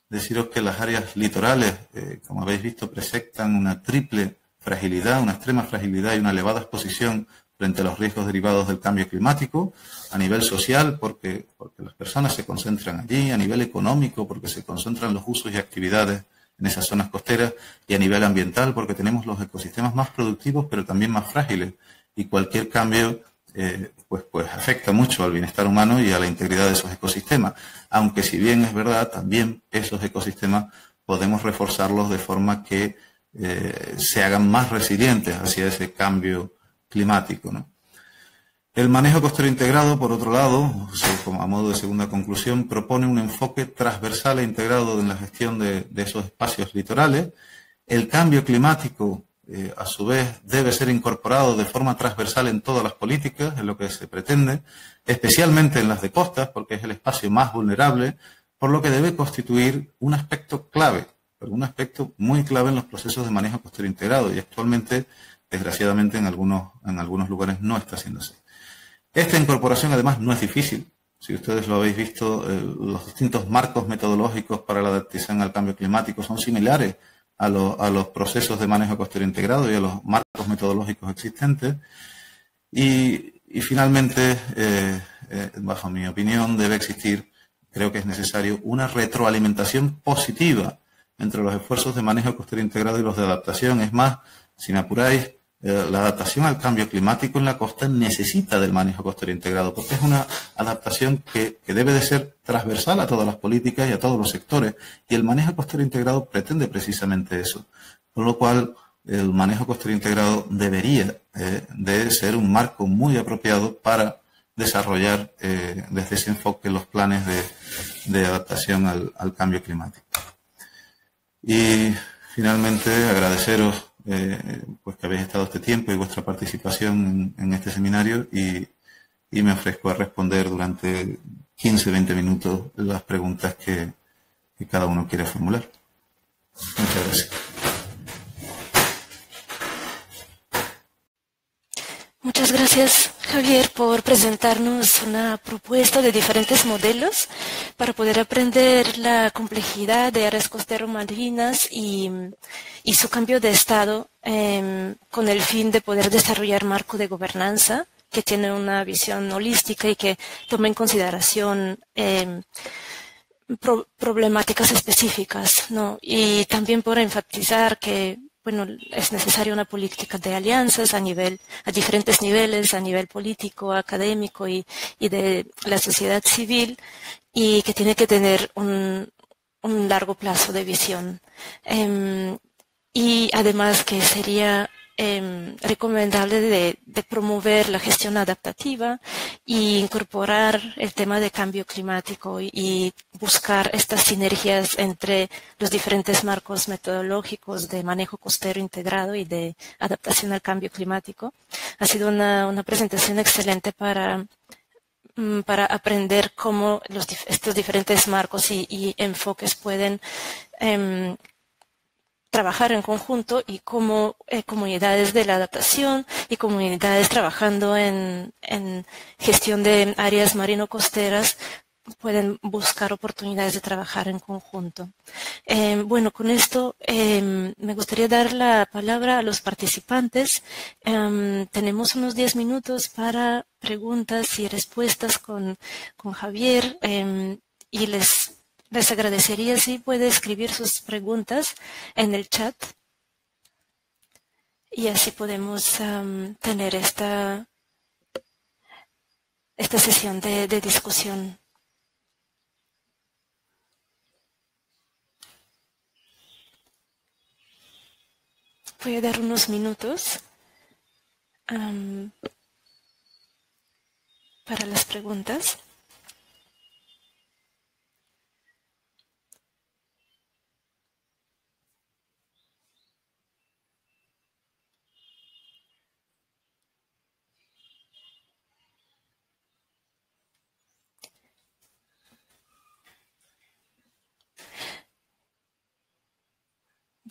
deciros que las áreas litorales, como habéis visto, presentan una triple fragilidad, una extrema fragilidad y una elevada exposición frente a los riesgos derivados del cambio climático, a nivel social, porque las personas se concentran allí, a nivel económico, porque se concentran los usos y actividades en esas zonas costeras, y a nivel ambiental, porque tenemos los ecosistemas más productivos, pero también más frágiles, y cualquier cambio pues afecta mucho al bienestar humano y a la integridad de esos ecosistemas, aunque si bien es verdad, también esos ecosistemas podemos reforzarlos de forma que se hagan más resilientes hacia ese cambio climático, ¿no? El manejo costero integrado, por otro lado, como a modo de segunda conclusión, propone un enfoque transversal e integrado en la gestión de esos espacios litorales. El cambio climático, a su vez, debe ser incorporado de forma transversal en todas las políticas, es lo que se pretende, especialmente en las de costas, porque es el espacio más vulnerable, por lo que debe constituir un aspecto clave, pero un aspecto muy clave en los procesos de manejo costero integrado, y actualmente, desgraciadamente, en algunos lugares no está siendo así. Esta incorporación, además, no es difícil. Si ustedes lo habéis visto, los distintos marcos metodológicos para la adaptación al cambio climático son similares a los procesos de manejo costero integrado y a los marcos metodológicos existentes. Y finalmente, bajo mi opinión, debe existir, creo que es necesario, una retroalimentación positiva entre los esfuerzos de manejo costero integrado y los de adaptación. Es más, si me apuráis, la adaptación al cambio climático en la costa necesita del manejo costero integrado, porque es una adaptación que debe de ser transversal a todas las políticas y a todos los sectores, y el manejo costero integrado pretende precisamente eso, con lo cual el manejo costero integrado debería de ser un marco muy apropiado para desarrollar desde ese enfoque los planes de adaptación al cambio climático. Y finalmente agradeceros pues que habéis estado este tiempo y vuestra participación en este seminario, y me ofrezco a responder durante 15-20 minutos las preguntas que cada uno quiera formular. Muchas gracias. Muchas gracias, Javier, por presentarnos una propuesta de diferentes modelos para poder aprender la complejidad de áreas costero-marinas y su cambio de estado con el fin de poder desarrollar marco de gobernanza que tiene una visión holística y que toma en consideración problemáticas específicas, ¿no? Y también por enfatizar que bueno, es necesaria una política de alianzas a diferentes niveles, a nivel político, académico y de la sociedad civil, y que tiene que tener un largo plazo de visión. Y además que sería recomendable de promover la gestión adaptativa e incorporar el tema de cambio climático y buscar estas sinergias entre los diferentes marcos metodológicos de manejo costero integrado y de adaptación al cambio climático. Ha sido una presentación excelente para aprender cómo estos diferentes marcos y enfoques pueden trabajar en conjunto, y cómo comunidades de la adaptación y comunidades trabajando en gestión de áreas marino-costeras pueden buscar oportunidades de trabajar en conjunto. Bueno, con esto me gustaría dar la palabra a los participantes. Tenemos unos 10 minutos para preguntas y respuestas con Javier, y les agradecería si puede escribir sus preguntas en el chat. y así podemos tener esta sesión de discusión. Voy a dar unos minutos para las preguntas.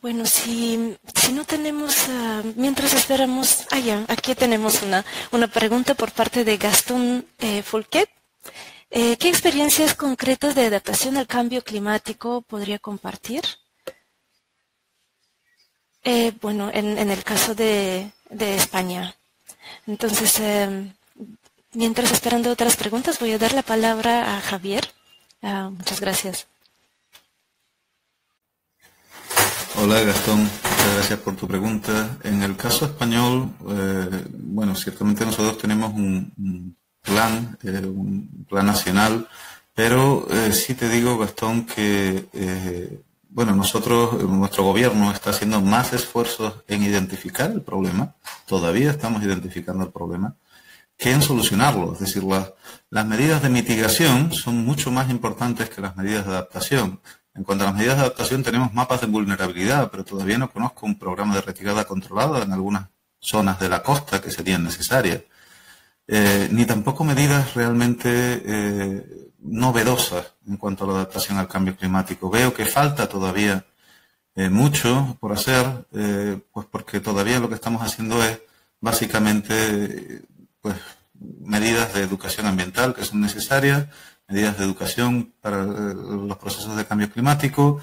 Bueno, si no tenemos, mientras esperamos, ya, aquí tenemos una pregunta por parte de Gastón Fulquet. ¿Qué experiencias concretas de adaptación al cambio climático podría compartir? Bueno, en el caso de España. Entonces, mientras esperando otras preguntas, voy a dar la palabra a Javier. Muchas gracias. Hola Gastón, muchas gracias por tu pregunta. En el caso español, bueno, ciertamente nosotros tenemos un plan nacional, pero sí te digo, Gastón, que bueno, nuestro gobierno está haciendo más esfuerzos en identificar el problema, todavía estamos identificando el problema, que en solucionarlo. Es decir, las medidas de mitigación son mucho más importantes que las medidas de adaptación. En cuanto a las medidas de adaptación, tenemos mapas de vulnerabilidad, pero todavía no conozco un programa de retirada controlada en algunas zonas de la costa que serían necesarias. Ni tampoco medidas realmente novedosas en cuanto a la adaptación al cambio climático. Veo que falta todavía mucho por hacer, pues porque todavía lo que estamos haciendo es básicamente pues medidas de educación ambiental que son necesarias, medidas de educación para los procesos de cambio climático,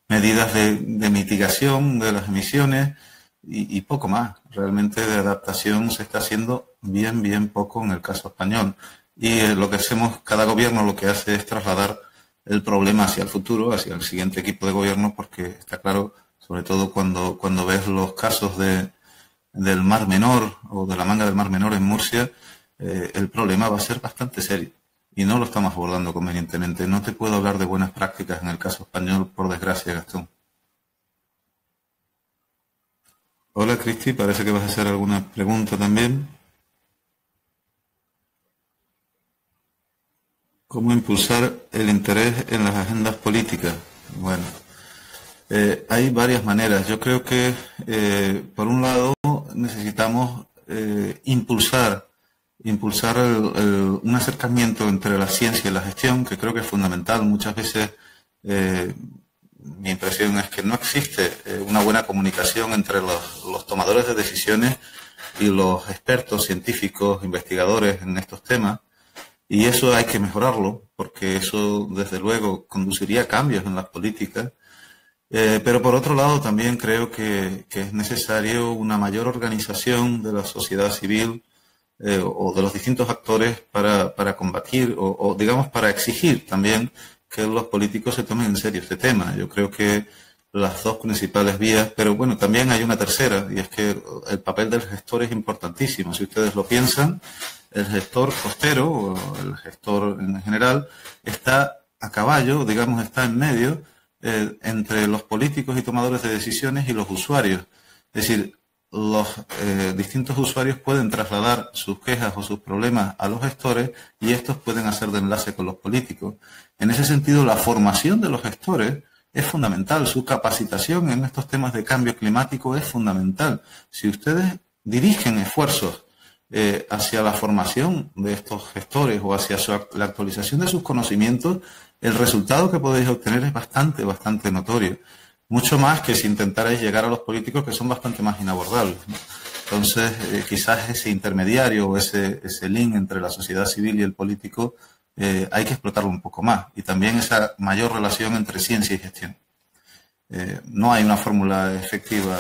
medidas de mitigación de las emisiones y poco más. Realmente de adaptación se está haciendo bien poco en el caso español. Y lo que hacemos, cada gobierno lo que hace es trasladar el problema hacia el futuro, hacia el siguiente equipo de gobierno, porque está claro, sobre todo cuando ves los casos del Mar Menor o de la manga del Mar Menor en Murcia, el problema va a ser bastante serio. Y no lo estamos abordando convenientemente. No te puedo hablar de buenas prácticas en el caso español, por desgracia, Gastón. Hola, Cristi, parece que vas a hacer alguna pregunta también. ¿Cómo impulsar el interés en las agendas políticas? Bueno, hay varias maneras. Yo creo que, por un lado, necesitamos impulsar un acercamiento entre la ciencia y la gestión, que creo que es fundamental. Muchas veces mi impresión es que no existe una buena comunicación entre los tomadores de decisiones y los expertos científicos, investigadores en estos temas, y eso hay que mejorarlo, porque eso desde luego conduciría a cambios en las políticas. Pero por otro lado también creo que es necesario una mayor organización de la sociedad civil, o de los distintos actores para combatir o digamos para exigir también que los políticos se tomen en serio este tema. Yo creo que las dos principales vías, pero bueno, también hay una tercera, y es que el papel del gestor es importantísimo. Si ustedes lo piensan, el gestor costero o el gestor en general está a caballo, digamos, está en medio entre los políticos y tomadores de decisiones y los usuarios. Es decir, los distintos usuarios pueden trasladar sus quejas o sus problemas a los gestores y estos pueden hacer de enlace con los políticos. En ese sentido, la formación de los gestores es fundamental. Su capacitación en estos temas de cambio climático es fundamental. Si ustedes dirigen esfuerzos hacia la formación de estos gestores o hacia la actualización de sus conocimientos, el resultado que podéis obtener es bastante notorio. Mucho más que si intentarais llegar a los políticos, que son bastante más inabordables, ¿no? Entonces, quizás ese intermediario o ese link entre la sociedad civil y el político hay que explotarlo un poco más. Y también esa mayor relación entre ciencia y gestión. No hay una fórmula efectiva,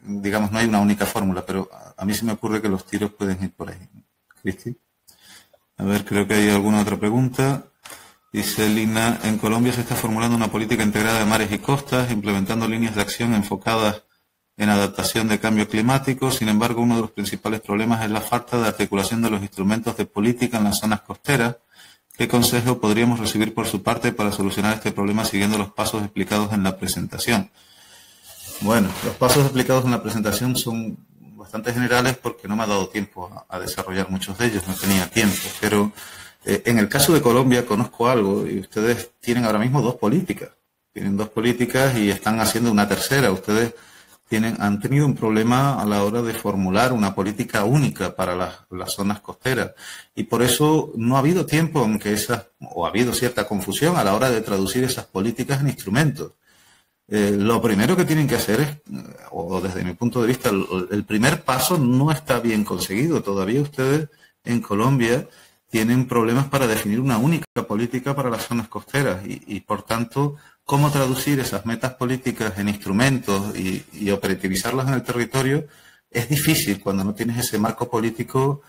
digamos, no hay una única fórmula, pero a mí se me ocurre que los tiros pueden ir por ahí. ¿Cristi? A ver, creo que hay alguna otra pregunta. Dice Lina, en Colombia se está formulando una política integrada de mares y costas, implementando líneas de acción enfocadas en adaptación de cambio climático. Sin embargo, uno de los principales problemas es la falta de articulación de los instrumentos de política en las zonas costeras. ¿Qué consejo podríamos recibir por su parte para solucionar este problema siguiendo los pasos explicados en la presentación? Bueno, los pasos explicados en la presentación son bastante generales porque no me ha dado tiempo a desarrollar muchos de ellos, no tenía tiempo, pero en el caso de Colombia conozco algo y ustedes tienen ahora mismo dos políticas. Tienen dos políticas y están haciendo una tercera. Ustedes han tenido un problema a la hora de formular una política única para las zonas costeras y por eso no ha habido tiempo en que ha habido cierta confusión a la hora de traducir esas políticas en instrumentos. Lo primero que tienen que hacer es, o desde mi punto de vista, el primer paso no está bien conseguido. Todavía ustedes en Colombia tienen problemas para definir una única política para las zonas costeras y por tanto, cómo traducir esas metas políticas en instrumentos y operativizarlas en el territorio es difícil cuando no tienes ese marco político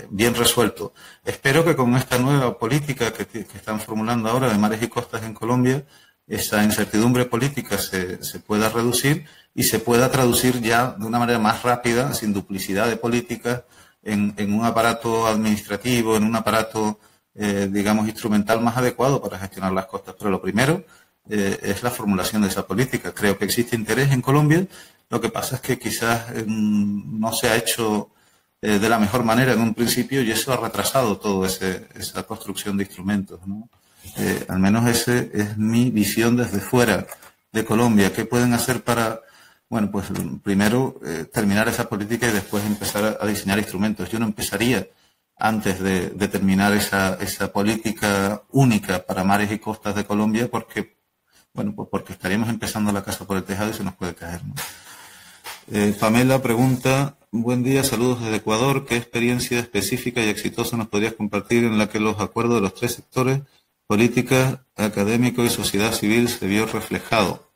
bien resuelto. Espero que con esta nueva política que están formulando ahora de mares y costas en Colombia, esa incertidumbre política se pueda reducir y se pueda traducir ya de una manera más rápida, sin duplicidad de políticas, en un aparato administrativo, en un aparato, digamos, instrumental más adecuado para gestionar las costas. Pero lo primero es la formulación de esa política. Creo que existe interés en Colombia, lo que pasa es que quizás no se ha hecho de la mejor manera en un principio y eso ha retrasado toda esa construcción de instrumentos, ¿no? Al menos esa es mi visión desde fuera de Colombia. ¿Qué pueden hacer para, bueno, pues primero terminar esa política y después empezar a diseñar instrumentos? Yo no empezaría antes de terminar esa política única para mares y costas de Colombia porque, bueno, pues porque estaríamos empezando la casa por el tejado y se nos puede caer, ¿no? Pamela pregunta, buen día, saludos desde Ecuador. ¿Qué experiencia específica y exitosa nos podrías compartir en la que los acuerdos de los tres sectores, política, académico y sociedad civil, se vio reflejado?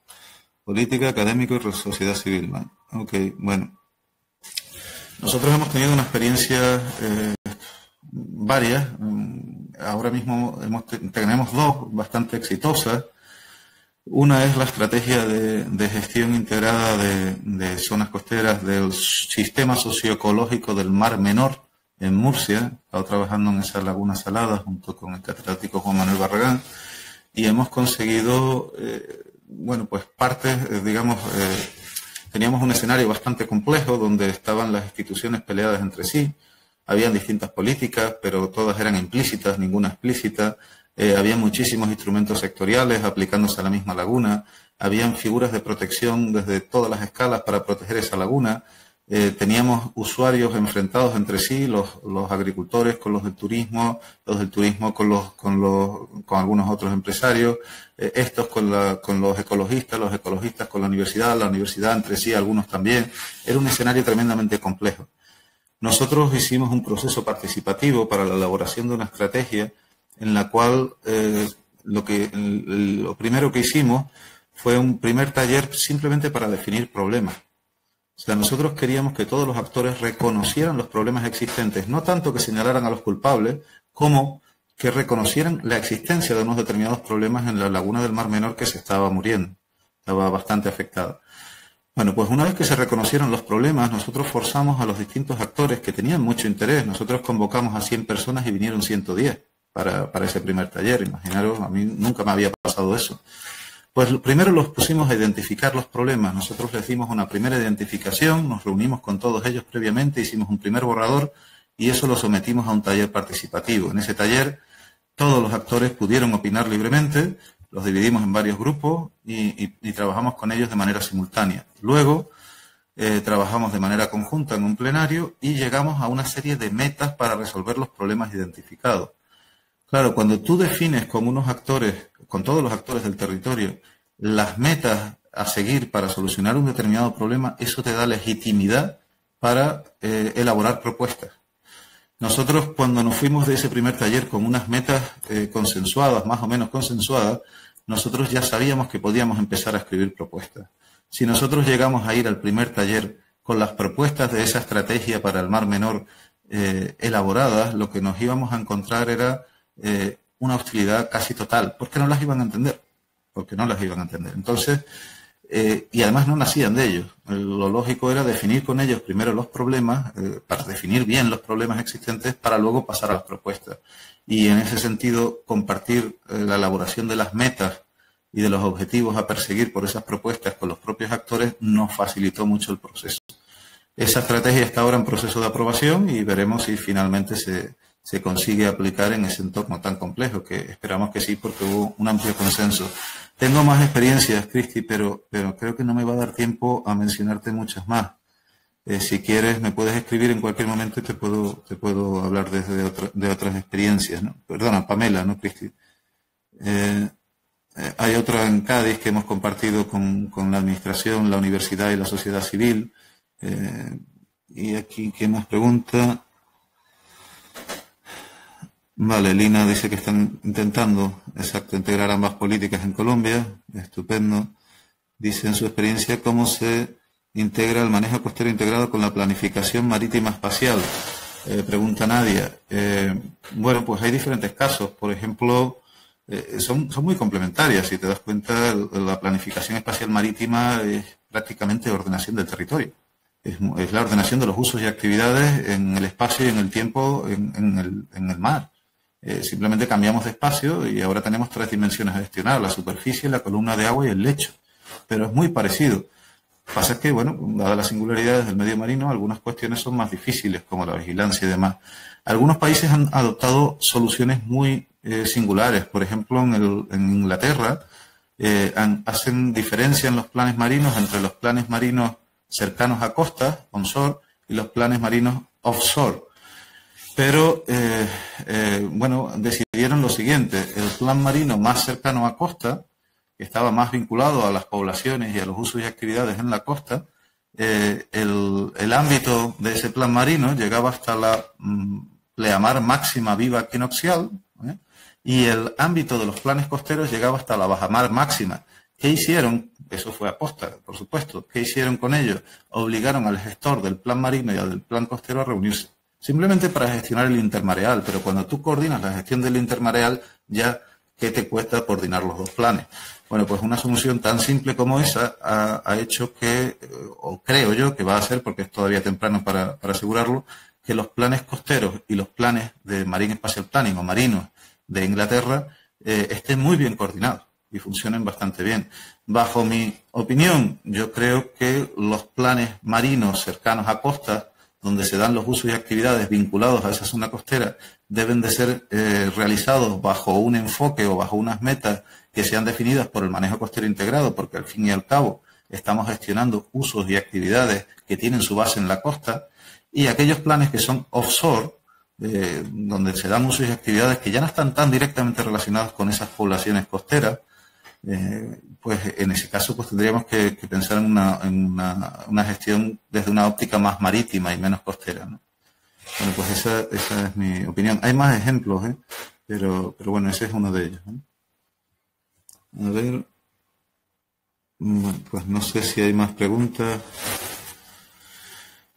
Política, académico y sociedad civil. ¿No? Ok, bueno. Nosotros hemos tenido una experiencia varias. Ahora mismo tenemos dos bastante exitosas. Una es la estrategia de gestión integrada de zonas costeras del sistema socioecológico del Mar Menor en Murcia. He estado trabajando en esa laguna salada junto con el catedrático Juan Manuel Barragán y hemos conseguido, bueno, pues partes, digamos, teníamos un escenario bastante complejo donde estaban las instituciones peleadas entre sí. Habían distintas políticas, pero todas eran implícitas, ninguna explícita. Había muchísimos instrumentos sectoriales aplicándose a la misma laguna. Habían figuras de protección desde todas las escalas para proteger esa laguna. Teníamos usuarios enfrentados entre sí, los agricultores con los del turismo con algunos otros empresarios, estos con los ecologistas con la universidad entre sí, algunos también. Era un escenario tremendamente complejo. Nosotros hicimos un proceso participativo para la elaboración de una estrategia en la cual lo primero que hicimos fue un primer taller simplemente para definir problemas. O sea, nosotros queríamos que todos los actores reconocieran los problemas existentes, no tanto que señalaran a los culpables, como que reconocieran la existencia de unos determinados problemas en la laguna del Mar Menor que se estaba muriendo, estaba bastante afectada. Bueno, pues una vez que se reconocieron los problemas, nosotros forzamos a los distintos actores que tenían mucho interés. Nosotros convocamos a 100 personas y vinieron 110 para ese primer taller. Imaginaros, a mí nunca me había pasado eso. Pues primero los pusimos a identificar los problemas. Nosotros les dimos una primera identificación, nos reunimos con todos ellos previamente, hicimos un primer borrador y eso lo sometimos a un taller participativo. En ese taller todos los actores pudieron opinar libremente, los dividimos en varios grupos y trabajamos con ellos de manera simultánea. Luego trabajamos de manera conjunta en un plenario y llegamos a una serie de metas para resolver los problemas identificados. Claro, cuando tú defines con unos actores, con todos los actores del territorio, las metas a seguir para solucionar un determinado problema, eso te da legitimidad para elaborar propuestas. Nosotros, cuando nos fuimos de ese primer taller con unas metas consensuadas, más o menos consensuadas, nosotros ya sabíamos que podíamos empezar a escribir propuestas. Si nosotros llegamos a ir al primer taller con las propuestas de esa estrategia para el Mar Menor elaboradas, lo que nos íbamos a encontrar era una hostilidad casi total, porque no las iban a entender. Entonces, y además no nacían de ellos. Lo lógico era definir con ellos primero los problemas, para definir bien los problemas existentes, para luego pasar a las propuestas. Y en ese sentido, compartir la elaboración de las metas y de los objetivos a perseguir por esas propuestas con los propios actores nos facilitó mucho el proceso. Esa estrategia está ahora en proceso de aprobación y veremos si finalmente se consigue aplicar en ese entorno tan complejo, que esperamos que sí, porque hubo un amplio consenso. Tengo más experiencias, Cristi, pero creo que no me va a dar tiempo a mencionarte muchas más. Si quieres, me puedes escribir en cualquier momento y te puedo hablar de otras experiencias, ¿no? Perdona, Pamela, ¿no, Cristi? Hay otra en Cádiz que hemos compartido con la administración, la universidad y la sociedad civil. Y aquí, ¿quién nos pregunta? Vale, Lina dice que están intentando, exacto, integrar ambas políticas en Colombia. Estupendo. Dice en su experiencia cómo se integra el manejo costero integrado con la planificación marítima espacial. Pregunta Nadia. Bueno, pues hay diferentes casos. Por ejemplo, son muy complementarias. Si te das cuenta, la planificación espacial marítima es prácticamente ordenación del territorio. Es la ordenación de los usos y actividades en el espacio y en el tiempo en el mar. Simplemente cambiamos de espacio y ahora tenemos 3 dimensiones a gestionar: la superficie, la columna de agua y el lecho. Pero es muy parecido. Pasa es que, bueno, dadas las singularidades del medio marino, algunas cuestiones son más difíciles, como la vigilancia y demás. Algunos países han adoptado soluciones muy singulares. Por ejemplo, en Inglaterra hacen diferencia en los planes marinos entre los planes marinos cercanos a costas, onshore, y los planes marinos offshore. Pero, bueno, decidieron lo siguiente: el plan marino más cercano a costa, que estaba más vinculado a las poblaciones y a los usos y actividades en la costa, el ámbito de ese plan marino llegaba hasta la pleamar máxima viva equinoccial, y el ámbito de los planes costeros llegaba hasta la bajamar máxima. ¿Qué hicieron? Eso fue a posta, por supuesto. ¿Qué hicieron con ellos? Obligaron al gestor del plan marino y al del plan costero a reunirse, simplemente para gestionar el intermareal. Pero cuando tú coordinas la gestión del intermareal, ya, ¿qué te cuesta coordinar los 2 planes? Bueno, pues una solución tan simple como esa ha hecho que, o creo yo que va a hacer, porque es todavía temprano para asegurarlo, que los planes costeros y los planes de Marine Spatial Planning o marinos de Inglaterra estén muy bien coordinados y funcionen bastante bien. Bajo mi opinión, yo creo que los planes marinos cercanos a costas, donde se dan los usos y actividades vinculados a esa zona costera, deben de ser realizados bajo un enfoque o bajo unas metas que sean definidas por el manejo costero integrado, porque al fin y al cabo estamos gestionando usos y actividades que tienen su base en la costa, y aquellos planes que son offshore, donde se dan usos y actividades que ya no están tan directamente relacionados con esas poblaciones costeras, pues en ese caso pues tendríamos que pensar en una gestión desde una óptica más marítima y menos costera, ¿no? Bueno, pues esa es mi opinión. Hay más ejemplos, pero bueno, ese es uno de ellos, ¿no? A ver, bueno, pues no sé si hay más preguntas.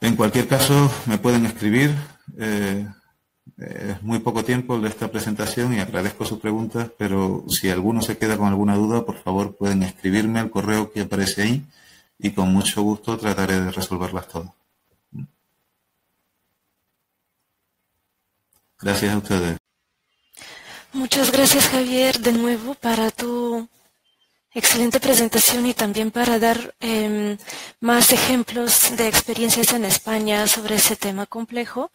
En cualquier caso, me pueden escribir. Es muy poco tiempo el de esta presentación y agradezco sus preguntas, pero si alguno se queda con alguna duda, por favor pueden escribirme al correo que aparece ahí y con mucho gusto trataré de resolverlas todas. Gracias a ustedes. Muchas gracias, Javier, de nuevo para tu excelente presentación y también para dar más ejemplos de experiencias en España sobre ese tema complejo.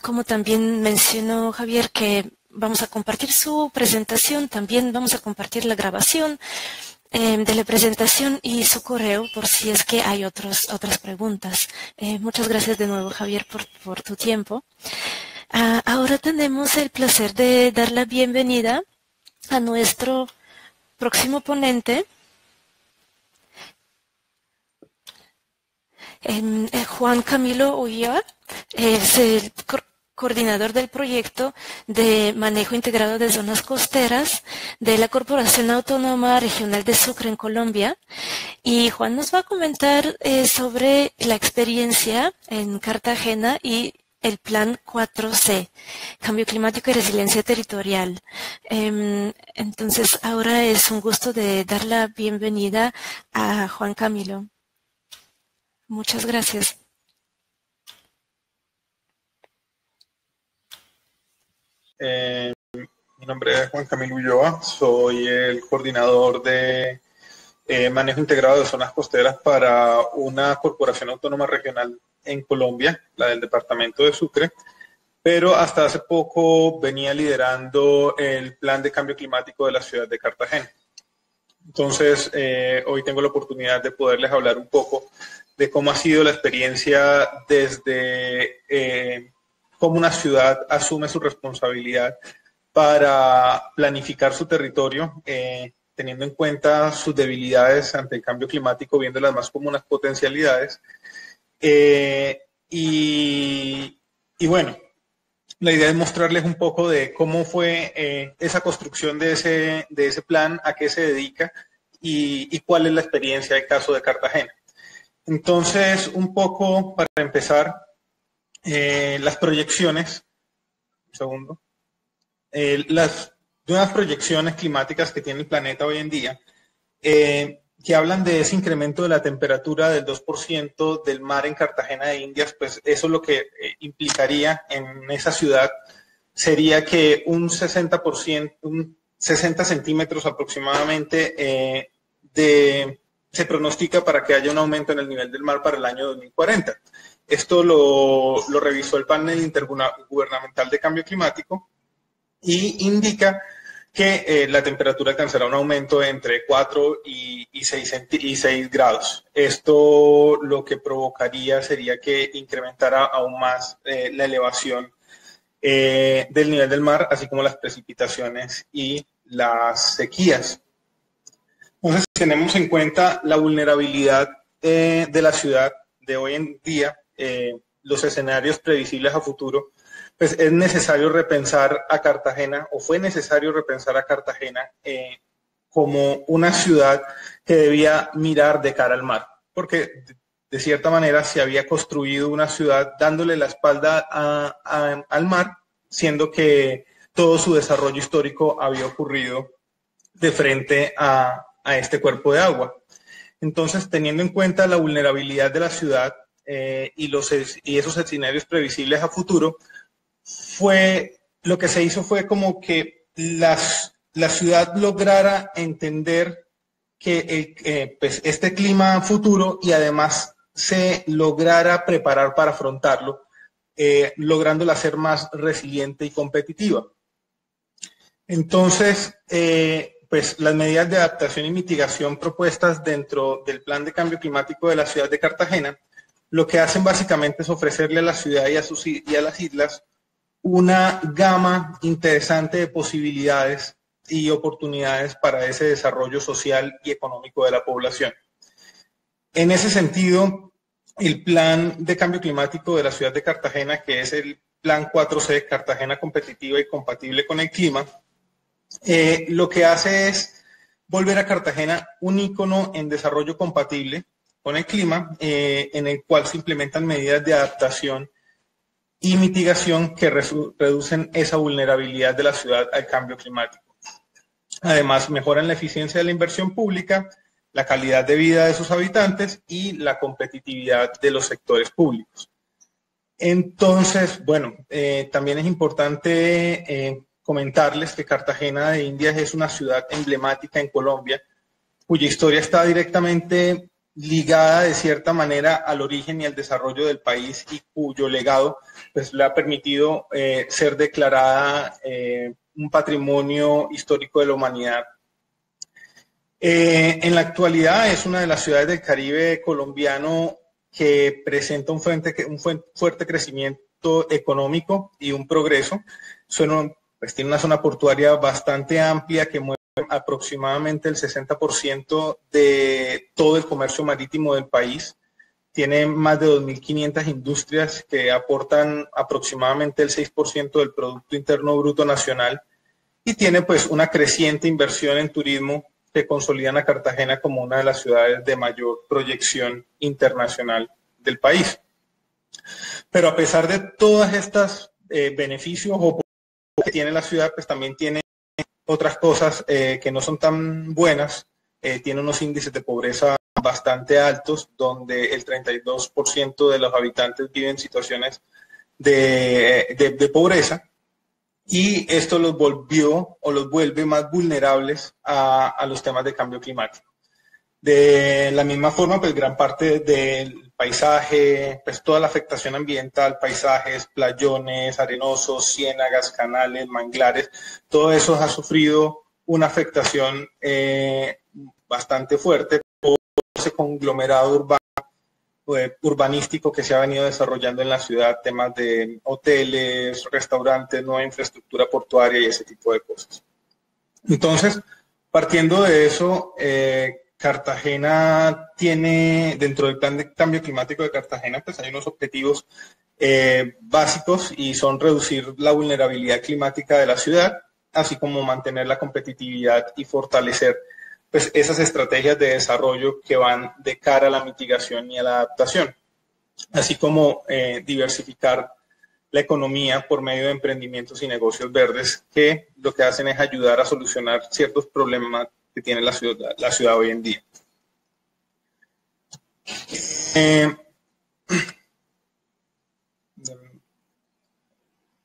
Como también mencionó Javier que vamos a compartir su presentación, también vamos a compartir la grabación de la presentación y su correo por si es que hay otras preguntas. Muchas gracias de nuevo, Javier, por tu tiempo. Ahora tenemos el placer de dar la bienvenida a nuestro próximo ponente, Juan Camilo Ulloa, es el coordinador del proyecto de manejo integrado de zonas costeras de la Corporación Autónoma Regional de Sucre en Colombia. Y Juan nos va a comentar sobre la experiencia en Cartagena y el Plan 4C, Cambio Climático y Resiliencia Territorial. Entonces, ahora es un gusto de dar la bienvenida a Juan Camilo. Muchas gracias. Mi nombre es Juan Camilo Ulloa, soy el coordinador de manejo integrado de zonas costeras para una corporación autónoma regional en Colombia, la del departamento de Sucre, pero hasta hace poco venía liderando el plan de cambio climático de la ciudad de Cartagena. Entonces, hoy tengo la oportunidad de poderles hablar un poco de cómo ha sido la experiencia desde cómo una ciudad asume su responsabilidad para planificar su territorio, teniendo en cuenta sus debilidades ante el cambio climático, viéndolas más como unas potencialidades. Y bueno, la idea es mostrarles un poco de cómo fue esa construcción de ese plan, a qué se dedica y cuál es la experiencia del caso de Cartagena. Entonces, un poco para empezar, las proyecciones, un segundo, las nuevas proyecciones climáticas que tiene el planeta hoy en día, que hablan de ese incremento de la temperatura del 2% del mar en Cartagena de Indias, pues eso lo que implicaría en esa ciudad sería que un 60%, un 60 centímetros aproximadamente se pronostica para que haya un aumento en el nivel del mar para el año 2040. Esto lo revisó el panel intergubernamental de cambio climático y indica que la temperatura alcanzará un aumento entre 4 y 6 grados. Esto lo que provocaría sería que incrementara aún más la elevación del nivel del mar, así como las precipitaciones y las sequías. Entonces, tenemos en cuenta la vulnerabilidad de la ciudad de hoy en día, los escenarios previsibles a futuro, pues es necesario repensar a Cartagena, o fue necesario repensar a Cartagena como una ciudad que debía mirar de cara al mar, porque de cierta manera se había construido una ciudad dándole la espalda al mar, siendo que todo su desarrollo histórico había ocurrido de frente a este cuerpo de agua. Entonces, teniendo en cuenta la vulnerabilidad de la ciudad y esos escenarios previsibles a futuro, lo que se hizo fue como que la ciudad lograra entender que pues este clima futuro y además se lograra preparar para afrontarlo, lográndola ser más resiliente y competitiva. Entonces, pues las medidas de adaptación y mitigación propuestas dentro del plan de cambio climático de la ciudad de Cartagena, lo que hacen básicamente es ofrecerle a la ciudad y a las islas una gama interesante de posibilidades y oportunidades para ese desarrollo social y económico de la población. En ese sentido, el plan de cambio climático de la ciudad de Cartagena, que es el Plan 4C, Cartagena competitiva y compatible con el clima, lo que hace es volver a Cartagena un ícono en desarrollo compatible con el clima, en el cual se implementan medidas de adaptación y mitigación que reducen esa vulnerabilidad de la ciudad al cambio climático. Además, mejoran la eficiencia de la inversión pública, la calidad de vida de sus habitantes y la competitividad de los sectores públicos. Entonces, bueno, también es importante comentarles que Cartagena de Indias es una ciudad emblemática en Colombia, cuya historia está directamente ligada de cierta manera al origen y al desarrollo del país y cuyo legado pues, le ha permitido ser declarada un patrimonio histórico de la humanidad. En la actualidad es una de las ciudades del Caribe colombiano que presenta un fuerte crecimiento económico y un progreso. Pues, tiene una zona portuaria bastante amplia que mueve aproximadamente el 60% de todo el comercio marítimo del país. Tiene más de 2.500 industrias que aportan aproximadamente el 6% del Producto Interno Bruto Nacional y tiene pues una creciente inversión en turismo que consolidan a Cartagena como una de las ciudades de mayor proyección internacional del país. Pero a pesar de todas estas beneficios o que tiene la ciudad, pues también tiene otras cosas que no son tan buenas. Tiene unos índices de pobreza bastante altos, donde el 32% de los habitantes viven en situaciones de pobreza, y esto los volvió o los vuelve más vulnerables a los temas de cambio climático. De la misma forma, pues gran parte del paisaje, pues toda la afectación ambiental, paisajes, playones, arenosos, ciénagas, canales, manglares, todo eso ha sufrido una afectación bastante fuerte por ese conglomerado urbanístico que se ha venido desarrollando en la ciudad, temas de hoteles, restaurantes, nueva infraestructura portuaria y ese tipo de cosas. Entonces, partiendo de eso, Cartagena tiene, dentro del plan de cambio climático de Cartagena, pues hay unos objetivos básicos, y son reducir la vulnerabilidad climática de la ciudad, así como mantener la competitividad y fortalecer pues esas estrategias de desarrollo que van de cara a la mitigación y a la adaptación, así como diversificar la economía por medio de emprendimientos y negocios verdes, que lo que hacen es ayudar a solucionar ciertos problemas que tiene la ciudad hoy en día.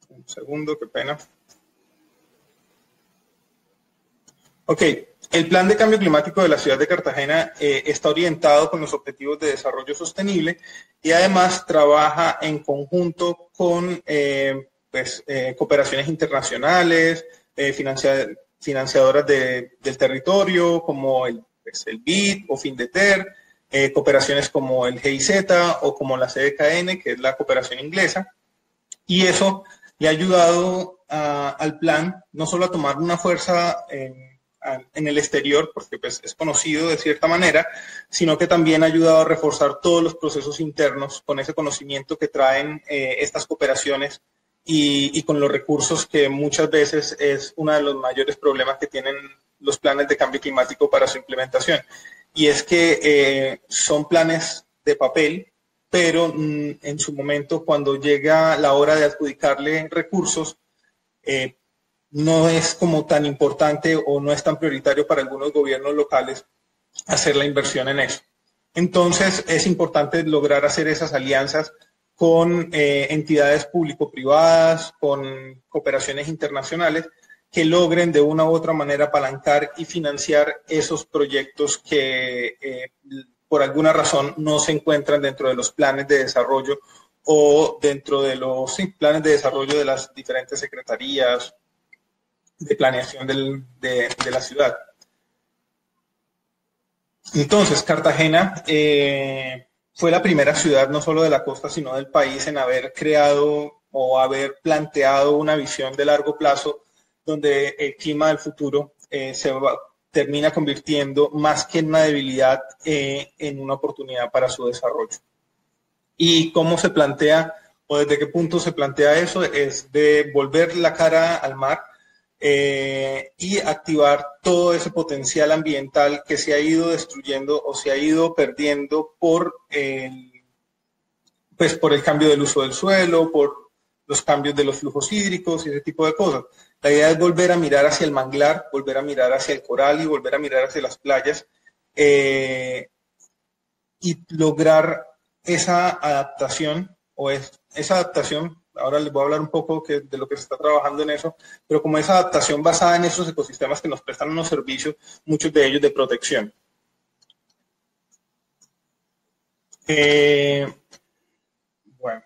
Un segundo, qué pena. Ok, el plan de cambio climático de la ciudad de Cartagena está orientado con los objetivos de desarrollo sostenible, y además trabaja en conjunto con cooperaciones internacionales, financiadoras del territorio, como el BID o FINDETER, cooperaciones como el GIZ o como la CDKN, que es la cooperación inglesa, y eso le ha ayudado al plan no solo a tomar una fuerza en el exterior, porque pues, es conocido de cierta manera, sino que también ha ayudado a reforzar todos los procesos internos con ese conocimiento que traen estas cooperaciones, y con los recursos que muchas veces es uno de los mayores problemas que tienen los planes de cambio climático para su implementación. Y es que son planes de papel, pero en su momento, cuando llega la hora de adjudicarle recursos, no es como tan importante o no es tan prioritario para algunos gobiernos locales hacer la inversión en eso. Entonces, es importante lograr hacer esas alianzas con entidades público-privadas, con cooperaciones internacionales, que logren de una u otra manera apalancar y financiar esos proyectos que por alguna razón no se encuentran dentro de los planes de desarrollo o dentro de los planes de desarrollo de las diferentes secretarías de planeación de la ciudad. Entonces, Cartagena fue la primera ciudad, no solo de la costa, sino del país, en haber creado o haber planteado una visión de largo plazo, donde el clima del futuro termina convirtiendo más que en una debilidad en una oportunidad para su desarrollo. ¿Y cómo se plantea, o desde qué punto se plantea eso? Es de volver la cara al mar y activar todo ese potencial ambiental que se ha ido destruyendo o se ha ido perdiendo por el cambio del uso del suelo, por los cambios de los flujos hídricos y ese tipo de cosas. La idea es volver a mirar hacia el manglar, volver a mirar hacia el coral y volver a mirar hacia las playas y lograr esa adaptación ahora les voy a hablar un poco de lo que se está trabajando en eso, pero como esa adaptación basada en esos ecosistemas que nos prestan unos servicios, muchos de ellos de protección. Bueno,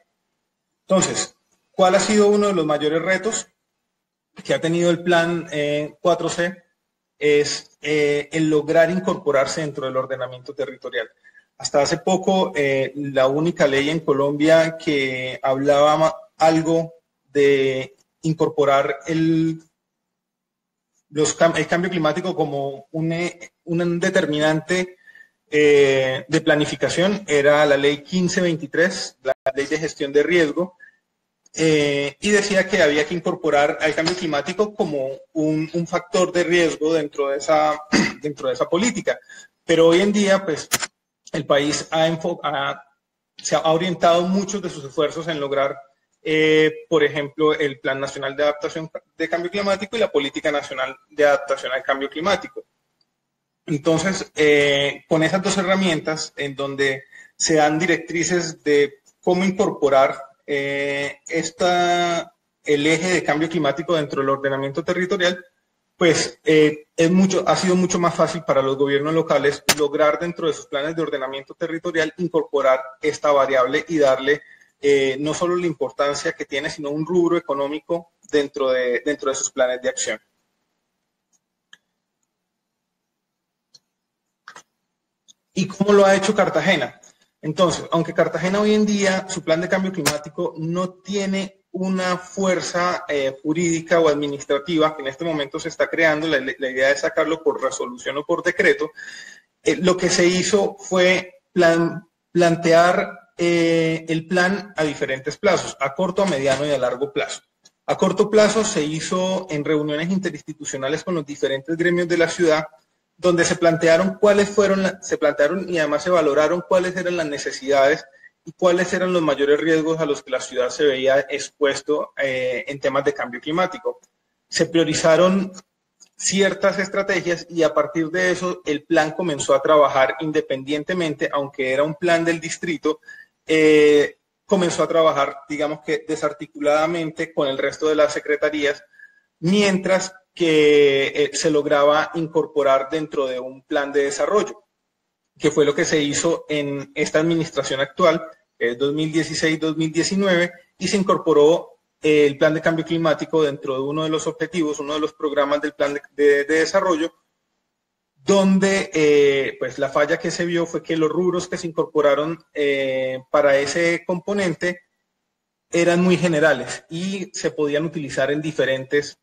entonces, ¿cuál ha sido uno de los mayores retos que ha tenido el plan 4C? Es el lograr incorporarse dentro del ordenamiento territorial. Hasta hace poco, la única ley en Colombia que hablaba algo de incorporar el cambio climático como un determinante de planificación era la ley 1523, la ley de gestión de riesgo, y decía que había que incorporar al cambio climático como un factor de riesgo dentro de esa política. Pero hoy en día, pues, el país ha se ha orientado muchos de sus esfuerzos en lograr, por ejemplo, el Plan Nacional de Adaptación de Cambio Climático y la Política Nacional de Adaptación al Cambio Climático. Entonces, con esas dos herramientas, en donde se dan directrices de cómo incorporar el eje de cambio climático dentro del ordenamiento territorial, pues ha sido mucho más fácil para los gobiernos locales lograr dentro de sus planes de ordenamiento territorial incorporar esta variable y darle no solo la importancia que tiene, sino un rubro económico dentro de sus planes de acción. ¿Y cómo lo ha hecho Cartagena? Entonces, aunque Cartagena hoy en día, su plan de cambio climático no tiene una fuerza jurídica o administrativa que en este momento se está creando, la idea es sacarlo por resolución o por decreto, lo que se hizo fue plantear el plan a diferentes plazos, a corto, a mediano y a largo plazo. A corto plazo se hizo en reuniones interinstitucionales con los diferentes gremios de la ciudad, donde se plantearon y además se valoraron cuáles eran las necesidades y cuáles eran los mayores riesgos a los que la ciudad se veía expuesto en temas de cambio climático. Se priorizaron ciertas estrategias y a partir de eso el plan comenzó a trabajar independientemente, aunque era un plan del distrito, comenzó a trabajar, digamos que desarticuladamente con el resto de las secretarías, mientras que se lograba incorporar dentro de un plan de desarrollo, que fue lo que se hizo en esta administración actual, 2016-2019, y se incorporó el plan de cambio climático dentro de uno de los objetivos, uno de los programas del plan de desarrollo, donde pues la falla que se vio fue que los rubros que se incorporaron para ese componente eran muy generales y se podían utilizar en diferentes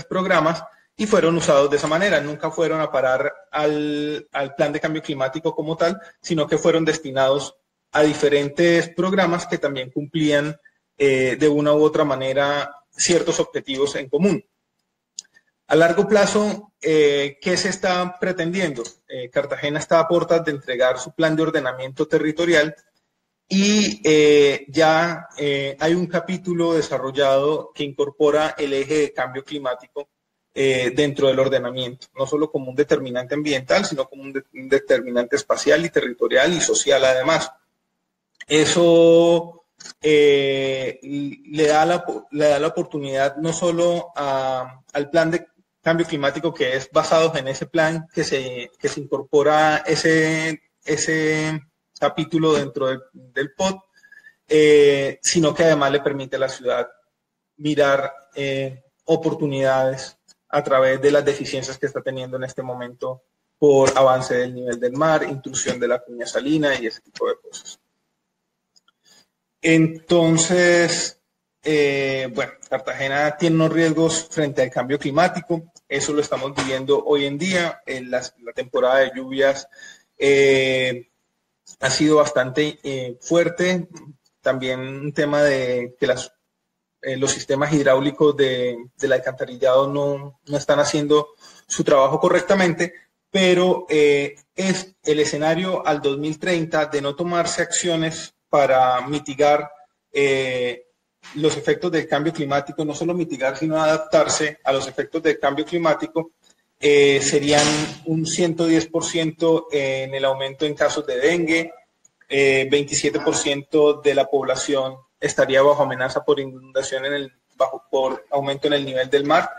programas y fueron usados de esa manera. Nunca fueron a parar al plan de cambio climático como tal, sino que fueron destinados a diferentes programas que también cumplían de una u otra manera ciertos objetivos en común. A largo plazo, ¿qué se está pretendiendo? Cartagena está a puertas de entregar su plan de ordenamiento territorial y ya hay un capítulo desarrollado que incorpora el eje de cambio climático dentro del ordenamiento, no solo como un determinante ambiental, sino como un determinante espacial y territorial y social además. Eso le da la oportunidad no solo al plan de cambio climático que es basado en ese plan que se incorpora ese capítulo dentro del POD, sino que además le permite a la ciudad mirar oportunidades a través de las deficiencias que está teniendo en este momento por avance del nivel del mar, intrusión de la cuña salina y ese tipo de cosas. Entonces, bueno, Cartagena tiene unos riesgos frente al cambio climático, eso lo estamos viviendo hoy en día, en la temporada de lluvias ha sido bastante fuerte, también un tema de que los sistemas hidráulicos del alcantarillado no están haciendo su trabajo correctamente, pero es el escenario al 2030 de no tomarse acciones para mitigar los efectos del cambio climático, no solo mitigar, sino adaptarse a los efectos del cambio climático, serían un 110% en el aumento en casos de dengue, 27% de la población estaría bajo amenaza por inundación por aumento en el nivel del mar.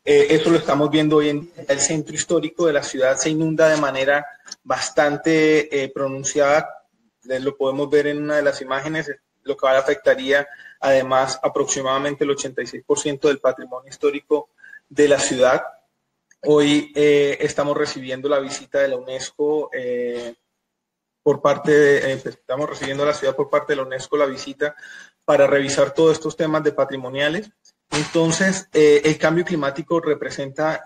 Eso lo estamos viendo hoy en día. El centro histórico de la ciudad se inunda de manera bastante pronunciada. Lo podemos ver en una de las imágenes, lo cual afectaría además aproximadamente el 86% del patrimonio histórico de la ciudad. Hoy estamos recibiendo la visita de la UNESCO estamos recibiendo a la ciudad por parte de la UNESCO la visita para revisar todos estos temas de patrimoniales. Entonces, el cambio climático representa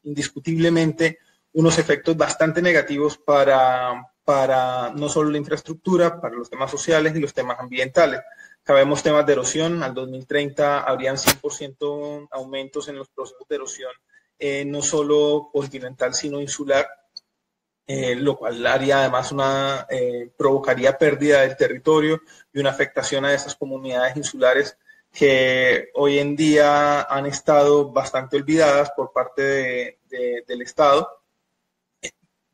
indiscutiblemente unos efectos bastante negativos para no solo la infraestructura, para los temas sociales y los temas ambientales. Sabemos temas de erosión, al 2030 habrían 100% aumentos en los procesos de erosión, no solo continental, sino insular. lo cual haría además provocaría pérdida del territorio y una afectación a esas comunidades insulares que hoy en día han estado bastante olvidadas por parte del Estado.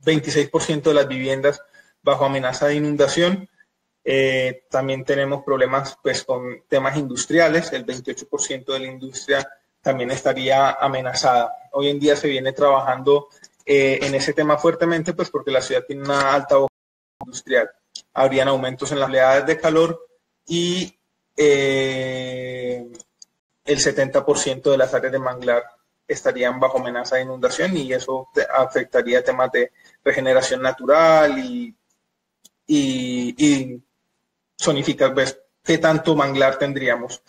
26% de las viviendas bajo amenaza de inundación. También tenemos problemas pues, con temas industriales. El 28% de la industria también estaría amenazada. Hoy en día se viene trabajando en ese tema fuertemente, pues porque la ciudad tiene una alta vocación industrial. Habrían aumentos en las oleadas de calor y el 70% de las áreas de manglar estarían bajo amenaza de inundación y eso afectaría temas de regeneración natural y zonificar, pues, qué tanto manglar tendríamos.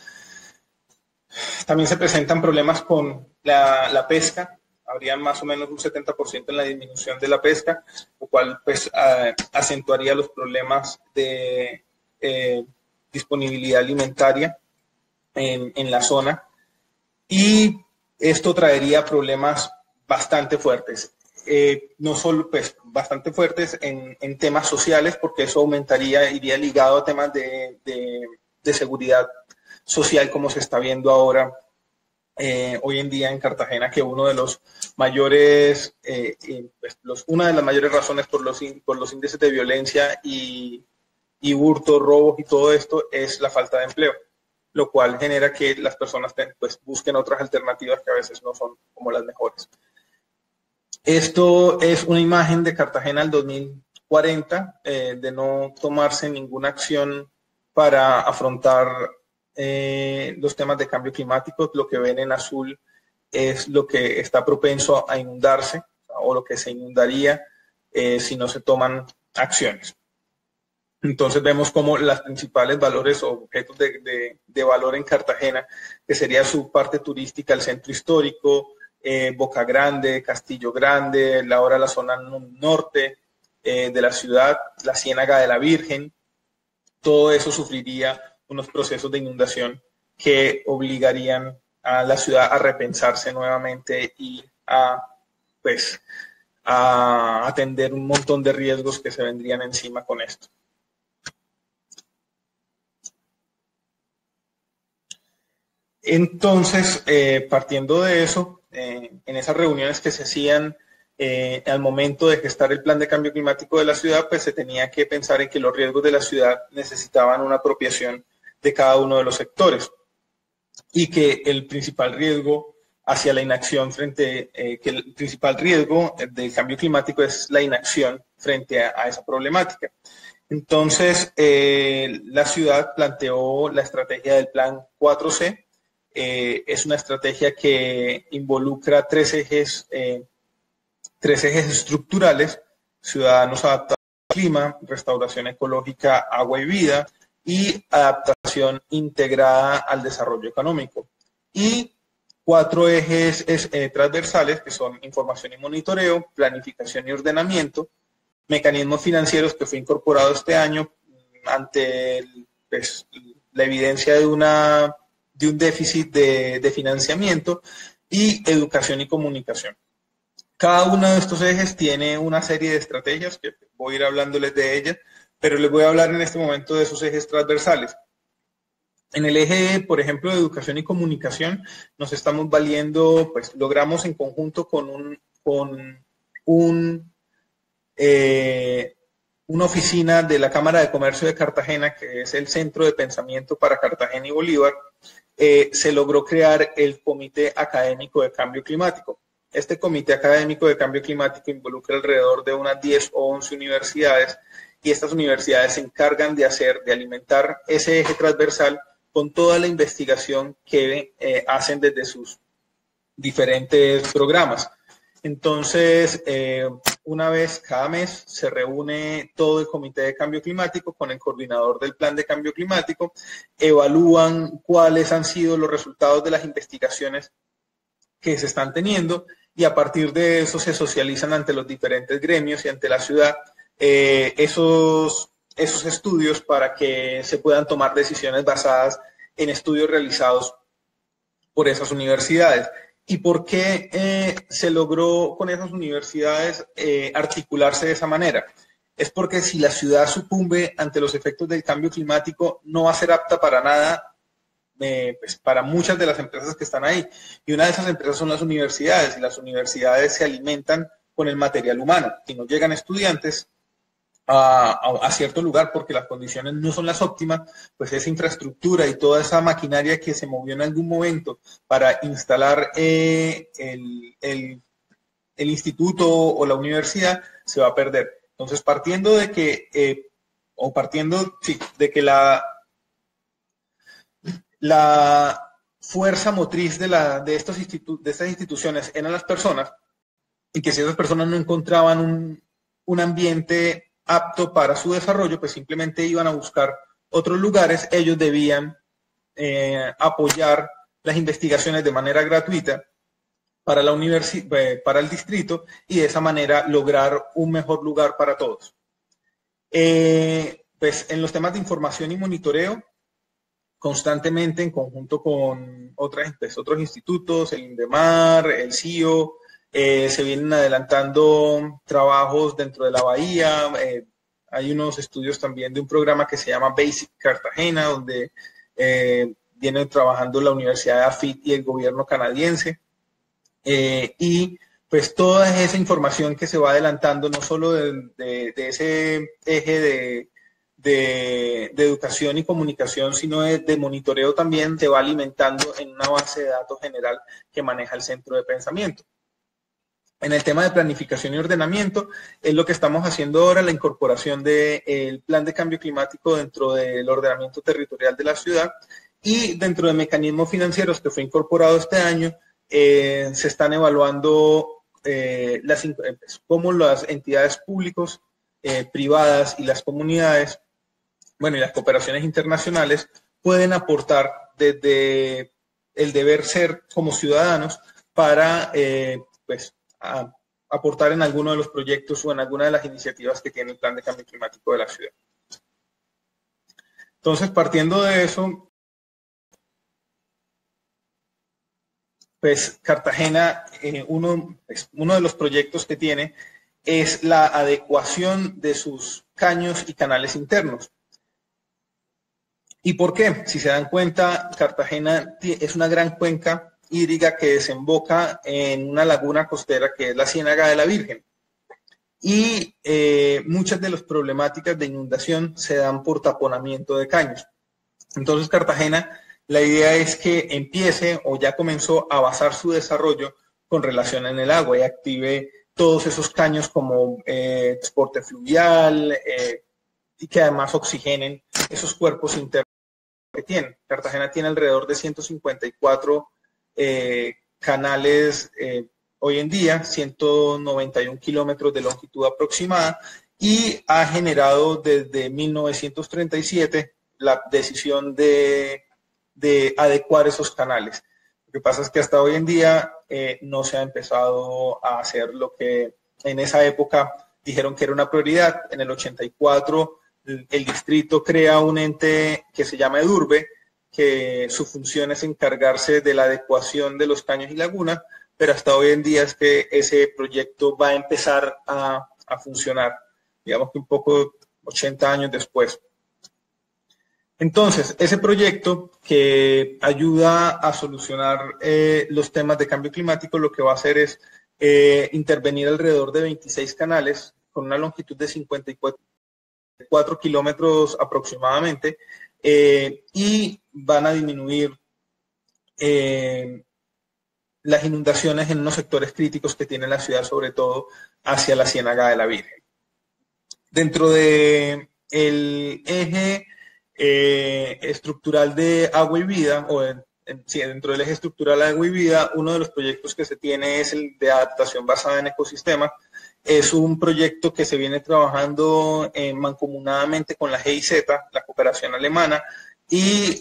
También se presentan problemas con la pesca. Habría más o menos un 70% en la disminución de la pesca, lo cual pues acentuaría los problemas de disponibilidad alimentaria en la zona. Y esto traería problemas bastante fuertes. No solo pues bastante fuertes en temas sociales, porque eso iría ligado a temas de seguridad social, como se está viendo ahora hoy en día en Cartagena, que uno de los mayores, una de las mayores razones por los índices de violencia y hurtos, robos y todo esto es la falta de empleo, lo cual genera que las personas pues, busquen otras alternativas que a veces no son como las mejores. Esto es una imagen de Cartagena al 2040, de no tomarse ninguna acción para afrontar los temas de cambio climático. Lo que ven en azul es lo que está propenso a inundarse o lo que se inundaría si no se toman acciones. Entonces vemos como los principales valores o objetos de valor en Cartagena, que sería su parte turística, el centro histórico, Boca Grande, Castillo Grande, ahora la zona norte de la ciudad, la Ciénaga de la Virgen, todo eso sufriría unos procesos de inundación que obligarían a la ciudad a repensarse nuevamente y a atender un montón de riesgos que se vendrían encima con esto. Entonces, partiendo de eso, en esas reuniones que se hacían al momento de gestar el plan de cambio climático de la ciudad, pues se tenía que pensar en que los riesgos de la ciudad necesitaban una apropiación de cada uno de los sectores y que el principal riesgo hacia la inacción que el principal riesgo del cambio climático es la inacción frente a esa problemática. Entonces, la ciudad planteó la estrategia del plan 4C. Es una estrategia que involucra tres ejes estructurales: ciudadanos adaptados al clima, restauración ecológica, agua y vida, y adaptación integrada al desarrollo económico. Y 4 ejes transversales, que son información y monitoreo, planificación y ordenamiento, mecanismos financieros, que fue incorporado este año ante la evidencia de un déficit de financiamiento, y educación y comunicación. Cada uno de estos ejes tiene una serie de estrategias, que voy a ir hablándoles de ellas, pero les voy a hablar en este momento de esos ejes transversales. En el eje, por ejemplo, de educación y comunicación, nos estamos valiendo, pues logramos en conjunto con una oficina de la Cámara de Comercio de Cartagena, que es el centro de pensamiento para Cartagena y Bolívar, se logró crear el Comité Académico de Cambio Climático. Este Comité Académico de Cambio Climático involucra alrededor de unas 10 o 11 universidades, y estas universidades se encargan de alimentar ese eje transversal con toda la investigación que hacen desde sus diferentes programas. Entonces, una vez cada mes se reúne todo el Comité de Cambio Climático con el coordinador del Plan de Cambio Climático, evalúan cuáles han sido los resultados de las investigaciones que se están teniendo, y a partir de eso se socializan ante los diferentes gremios y ante la ciudad esos estudios para que se puedan tomar decisiones basadas en estudios realizados por esas universidades. ¿Y por qué se logró con esas universidades articularse de esa manera? Es porque si la ciudad sucumbe ante los efectos del cambio climático, no va a ser apta para nada, pues para muchas de las empresas que están ahí. Y una de esas empresas son las universidades, y las universidades se alimentan con el material humano. Si no llegan estudiantes a cierto lugar porque las condiciones no son las óptimas, pues esa infraestructura y toda esa maquinaria que se movió en algún momento para instalar el instituto o la universidad se va a perder. Entonces, partiendo de que, de que la fuerza motriz de estas instituciones eran las personas, y que si esas personas no encontraban un ambiente apto para su desarrollo, pues simplemente iban a buscar otros lugares. Ellos debían apoyar las investigaciones de manera gratuita para para el distrito, y de esa manera lograr un mejor lugar para todos. Pues en los temas de información y monitoreo, constantemente en conjunto con otros institutos, el INDEMAR, el CIO, se vienen adelantando trabajos dentro de la bahía. Hay unos estudios también de un programa que se llama Basic Cartagena, donde vienen trabajando la Universidad de AFIT y el gobierno canadiense. Y pues toda esa información que se va adelantando, no solo de ese eje de educación y comunicación, sino de monitoreo también, se va alimentando en una base de datos general que maneja el centro de pensamiento. En el tema de planificación y ordenamiento, es lo que estamos haciendo ahora, la incorporación del plan de cambio climático dentro del ordenamiento territorial de la ciudad, y dentro de mecanismos financieros que fue incorporado este año, se están evaluando cómo las entidades públicas, privadas y las comunidades, bueno, y las cooperaciones internacionales pueden aportar desde el deber ser como ciudadanos para aportar en alguno de los proyectos o en alguna de las iniciativas que tiene el Plan de Cambio Climático de la ciudad. Entonces, partiendo de eso, pues Cartagena, uno de los proyectos que tiene es la adecuación de sus caños y canales internos. ¿Y por qué? Si se dan cuenta, Cartagena es una gran cuenca hídrica que desemboca en una laguna costera que es la Ciénaga de la Virgen. Y muchas de las problemáticas de inundación se dan por taponamiento de caños. Entonces, Cartagena, la idea es que empiece o ya comenzó a basar su desarrollo con relación en el agua y active todos esos caños como transporte fluvial y que además oxigenen esos cuerpos internos que tiene. Cartagena tiene alrededor de 154 canales hoy en día, 191 kilómetros de longitud aproximada, y ha generado desde 1937 la decisión de adecuar esos canales. Lo que pasa es que hasta hoy en día no se ha empezado a hacer lo que en esa época dijeron que era una prioridad. En el 84 el distrito crea un ente que se llama EDURBE, que su función es encargarse de la adecuación de los caños y lagunas, pero hasta hoy en día es que ese proyecto va a empezar a funcionar, digamos que un poco 80 años después. Entonces, ese proyecto que ayuda a solucionar los temas de cambio climático, lo que va a hacer es intervenir alrededor de 26 canales con una longitud de 54 kilómetros aproximadamente, y van a disminuir las inundaciones en unos sectores críticos que tiene la ciudad, sobre todo hacia la Ciénaga de la Virgen. Dentro del eje estructural de agua y vida, dentro del eje estructural de agua y vida, uno de los proyectos que se tiene es el de adaptación basada en ecosistemas. Es un proyecto que se viene trabajando mancomunadamente con la GIZ, la cooperación alemana, y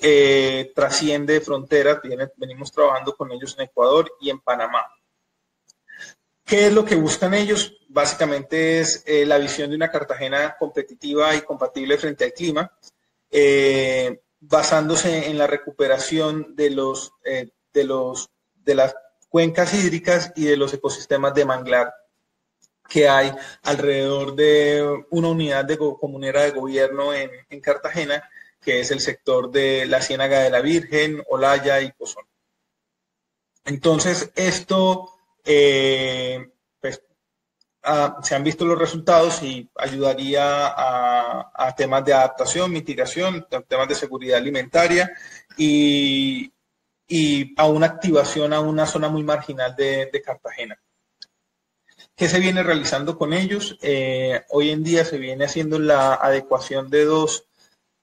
trasciende fronteras. Venimos trabajando con ellos en Ecuador y en Panamá. ¿Qué es lo que buscan ellos? Básicamente es la visión de una Cartagena competitiva y compatible frente al clima, basándose en la recuperación de las cuencas hídricas y de los ecosistemas de manglar que hay alrededor de una unidad comunera de gobierno en Cartagena, que es el sector de la Ciénaga de la Virgen, Olaya y Pozón. Entonces, esto, pues, se han visto los resultados y ayudaría a temas de adaptación, mitigación, temas de seguridad alimentaria y a una activación a una zona muy marginal de Cartagena. ¿Qué se viene realizando con ellos? Hoy en día se viene haciendo la adecuación de 2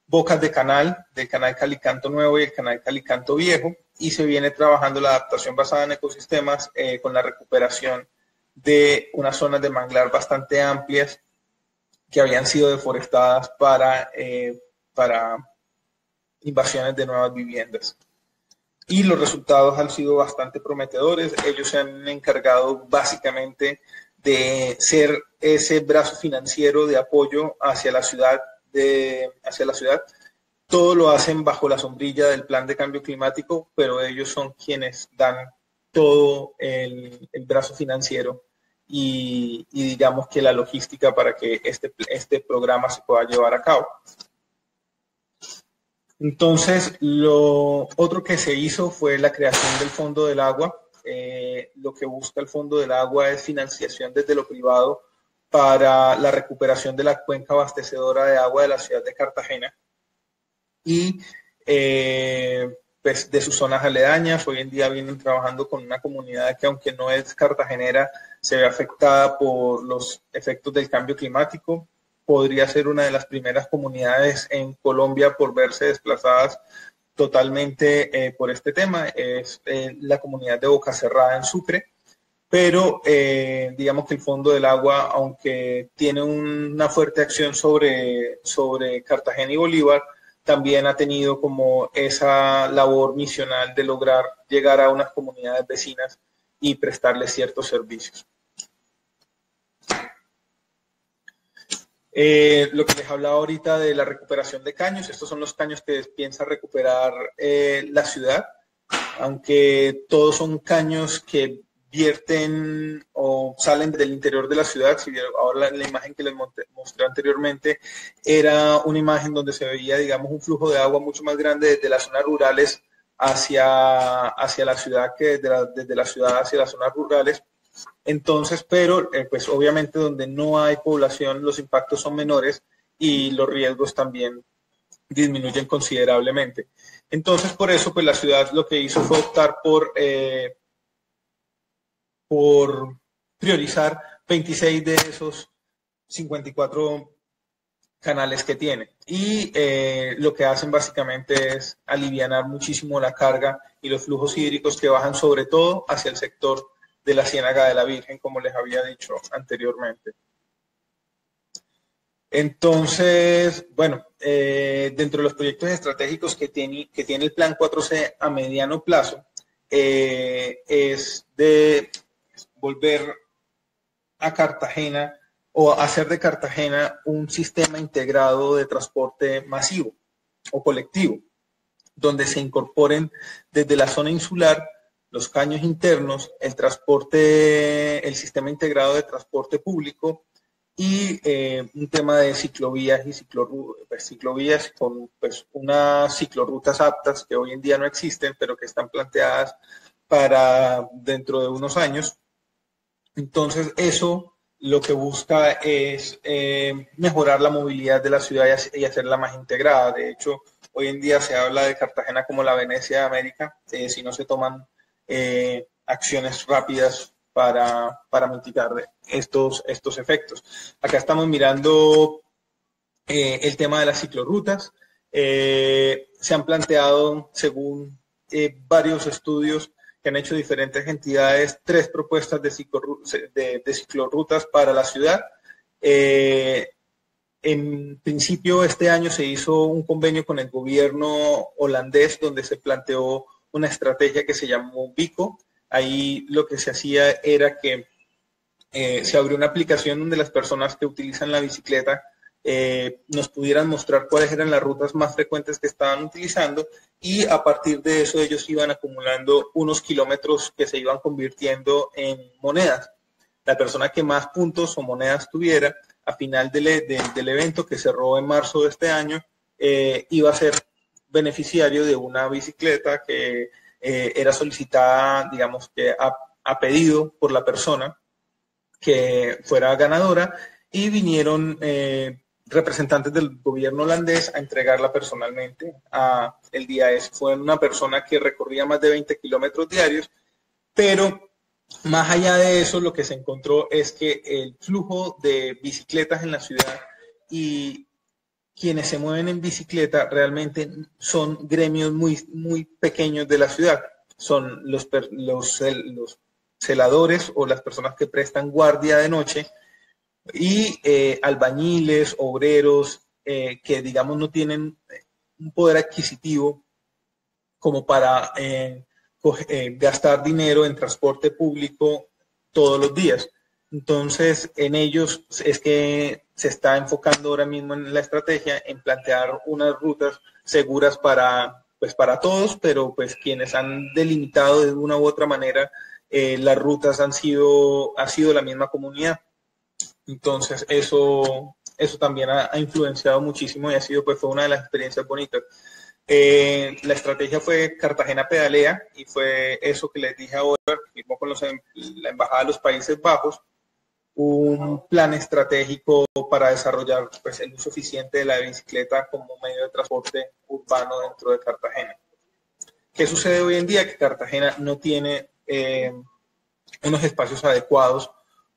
bocas de canal, del canal Calicanto Nuevo y el canal Calicanto Viejo, y se viene trabajando la adaptación basada en ecosistemas con la recuperación de unas zonas de manglar bastante amplias que habían sido deforestadas para invasiones de nuevas viviendas. Y los resultados han sido bastante prometedores. Ellos se han encargado básicamente de ser ese brazo financiero de apoyo hacia la ciudad. Todo lo hacen bajo la sombrilla del plan de cambio climático, pero ellos son quienes dan todo el brazo financiero y digamos que la logística para que este programa se pueda llevar a cabo. Entonces, lo otro que se hizo fue la creación del Fondo del Agua. Lo que busca el Fondo del Agua es financiación desde lo privado para la recuperación de la cuenca abastecedora de agua de la ciudad de Cartagena y pues de sus zonas aledañas. Hoy en día vienen trabajando con una comunidad que, aunque no es cartagenera, se ve afectada por los efectos del cambio climático. Podría ser una de las primeras comunidades en Colombia por verse desplazadas totalmente por este tema. Es la comunidad de Boca Cerrada en Sucre, pero digamos que el Fondo del Agua, aunque tiene una fuerte acción sobre Cartagena y Bolívar, también ha tenido como esa labor misional de lograr llegar a unas comunidades vecinas y prestarles ciertos servicios. Lo que les hablaba ahorita de la recuperación de caños, estos son los caños que piensa recuperar la ciudad, aunque todos son caños que vierten o salen del interior de la ciudad. Si vieron, ahora la imagen que les mostré anteriormente era una imagen donde se veía, digamos, un flujo de agua mucho más grande desde las zonas rurales hacia la ciudad que desde la ciudad hacia las zonas rurales. Entonces, pero pues obviamente donde no hay población los impactos son menores y los riesgos también disminuyen considerablemente. Entonces, por eso, pues la ciudad lo que hizo fue optar por priorizar 26 de esos 54 canales que tiene. Y lo que hacen básicamente es alivianar muchísimo la carga y los flujos hídricos que bajan sobre todo hacia el sector de la Ciénaga de la Virgen, como les había dicho anteriormente. Entonces, bueno, dentro de los proyectos estratégicos que tiene el Plan 4C a mediano plazo, es de volver a Cartagena o hacer de Cartagena un sistema integrado de transporte masivo o colectivo, donde se incorporen desde la zona insular los caños internos, el sistema integrado de transporte público y un tema de ciclovías y ciclovías con pues, unas ciclorrutas aptas que hoy en día no existen, pero que están planteadas para dentro de unos años. Entonces, eso lo que busca es mejorar la movilidad de la ciudad y hacerla más integrada. De hecho, hoy en día se habla de Cartagena como la Venecia de América, si no se toman acciones rápidas para mitigar estos efectos. Acá estamos mirando el tema de las ciclorrutas. Se han planteado, según varios estudios que han hecho diferentes entidades, 3 propuestas de ciclorrutas para la ciudad. En principio, este año se hizo un convenio con el gobierno holandés donde se planteó una estrategia que se llamó Bico. Ahí lo que se hacía era que se abrió una aplicación donde las personas que utilizan la bicicleta nos pudieran mostrar cuáles eran las rutas más frecuentes que estaban utilizando, y a partir de eso ellos iban acumulando unos kilómetros que se iban convirtiendo en monedas. La persona que más puntos o monedas tuviera a final del evento, que cerró en marzo de este año, iba a ser beneficiario de una bicicleta que era solicitada, digamos que a pedido por la persona que fuera ganadora, y vinieron representantes del gobierno holandés a entregarla personalmente el día ese. Fue una persona que recorría más de 20 kilómetros diarios, pero más allá de eso, lo que se encontró es que el flujo de bicicletas en la ciudad y quienes se mueven en bicicleta realmente son gremios muy, muy pequeños de la ciudad. Son los celadores o las personas que prestan guardia de noche, y albañiles, obreros, que digamos no tienen un poder adquisitivo como para gastar dinero en transporte público todos los días. Entonces, en ellos es que se está enfocando ahora mismo en la estrategia en plantear unas rutas seguras para todos, pero pues quienes han delimitado de una u otra manera las rutas ha sido la misma comunidad. Entonces, eso también ha influenciado muchísimo y fue una de las experiencias bonitas. La estrategia fue Cartagena Pedalea, y fue eso que les dije ahora, que firmó con la Embajada de los Países Bajos, un plan estratégico para desarrollar pues, el uso eficiente de la bicicleta como medio de transporte urbano dentro de Cartagena. ¿Qué sucede hoy en día? Que Cartagena no tiene unos espacios adecuados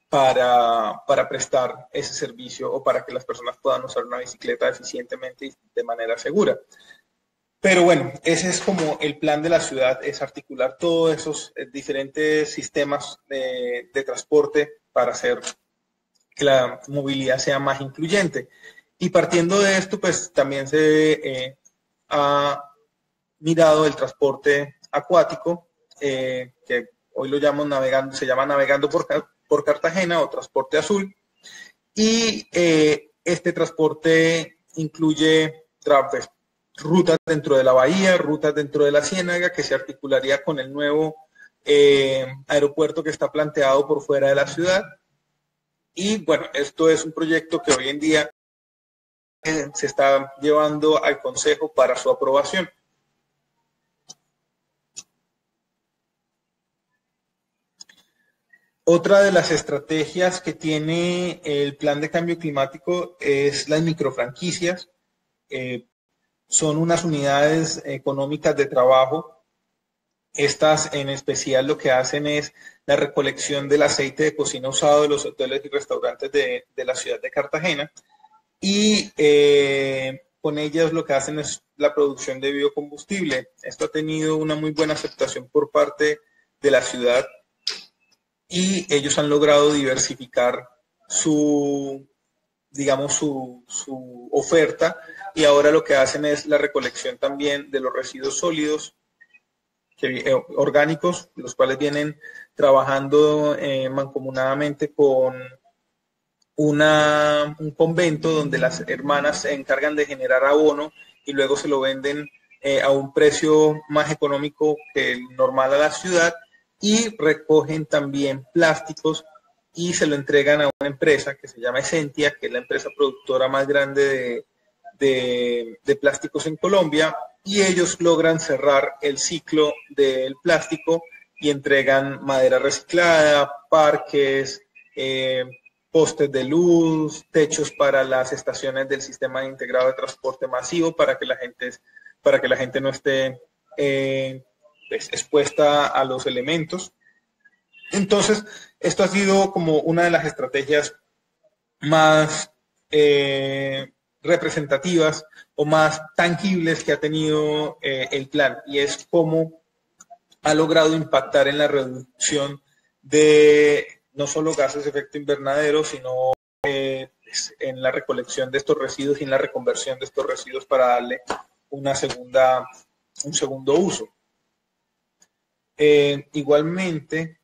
para prestar ese servicio o para que las personas puedan usar una bicicleta eficientemente y de manera segura. Pero bueno, ese es como el plan de la ciudad, es articular todos esos diferentes sistemas de transporte para hacer que la movilidad sea más incluyente. Y partiendo de esto, pues también se ha mirado el transporte acuático, que hoy lo llamamos se llama Navegando por Cartagena, o transporte azul. Y este transporte incluye rutas dentro de la bahía, rutas dentro de la ciénaga, que se articularía con el nuevo aeropuerto que está planteado por fuera de la ciudad. Y bueno, esto es un proyecto que hoy en día se está llevando al Consejo para su aprobación. Otra de las estrategias que tiene el plan de cambio climático es las microfranquicias. Son unas unidades económicas de trabajo. Estas en especial lo que hacen es la recolección del aceite de cocina usado de los hoteles y restaurantes de la ciudad de Cartagena, y con ellas lo que hacen es la producción de biocombustible. Esto ha tenido una muy buena aceptación por parte de la ciudad, y ellos han logrado diversificar su oferta, y ahora lo que hacen es la recolección también de los residuos sólidos orgánicos, los cuales vienen trabajando mancomunadamente con un convento donde las hermanas se encargan de generar abono y luego se lo venden a un precio más económico que el normal a la ciudad, y recogen también plásticos y se lo entregan a una empresa que se llama Essentia, que es la empresa productora más grande de plásticos en Colombia, y ellos logran cerrar el ciclo del plástico y entregan madera reciclada, parques, postes de luz, techos para las estaciones del sistema integrado de transporte masivo, para que la gente no esté expuesta a los elementos. Entonces, esto ha sido como una de las estrategias más representativas o más tangibles que ha tenido el plan, y es cómo ha logrado impactar en la reducción de no solo gases de efecto invernadero, sino en la recolección de estos residuos y en la reconversión de estos residuos para darle un segundo uso. Igualmente,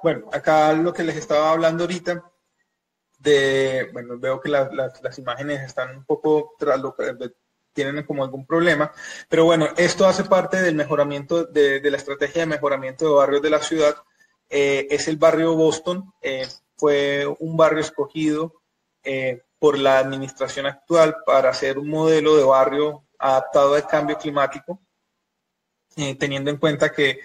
Bueno, acá lo que les estaba hablando ahorita bueno, veo que las imágenes están un poco tienen como algún problema, pero bueno, esto hace parte del mejoramiento, de la estrategia de mejoramiento de barrios de la ciudad. Es el barrio Boston, fue un barrio escogido por la administración actual para hacer un modelo de barrio adaptado al cambio climático, teniendo en cuenta que,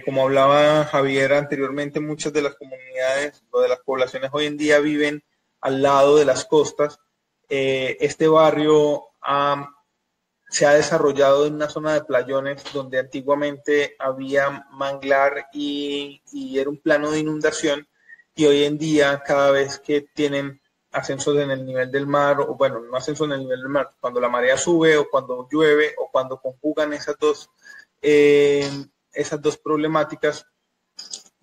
como hablaba Javier anteriormente, muchas de las comunidades o de las poblaciones hoy en día viven al lado de las costas. Este barrio se ha desarrollado en una zona de playones donde antiguamente había manglar y era un plano de inundación, y hoy en día cada vez que tienen ascensos en el nivel del mar, o bueno, no ascensos en el nivel del mar, cuando la marea sube o cuando llueve o cuando conjugan esas dos problemáticas,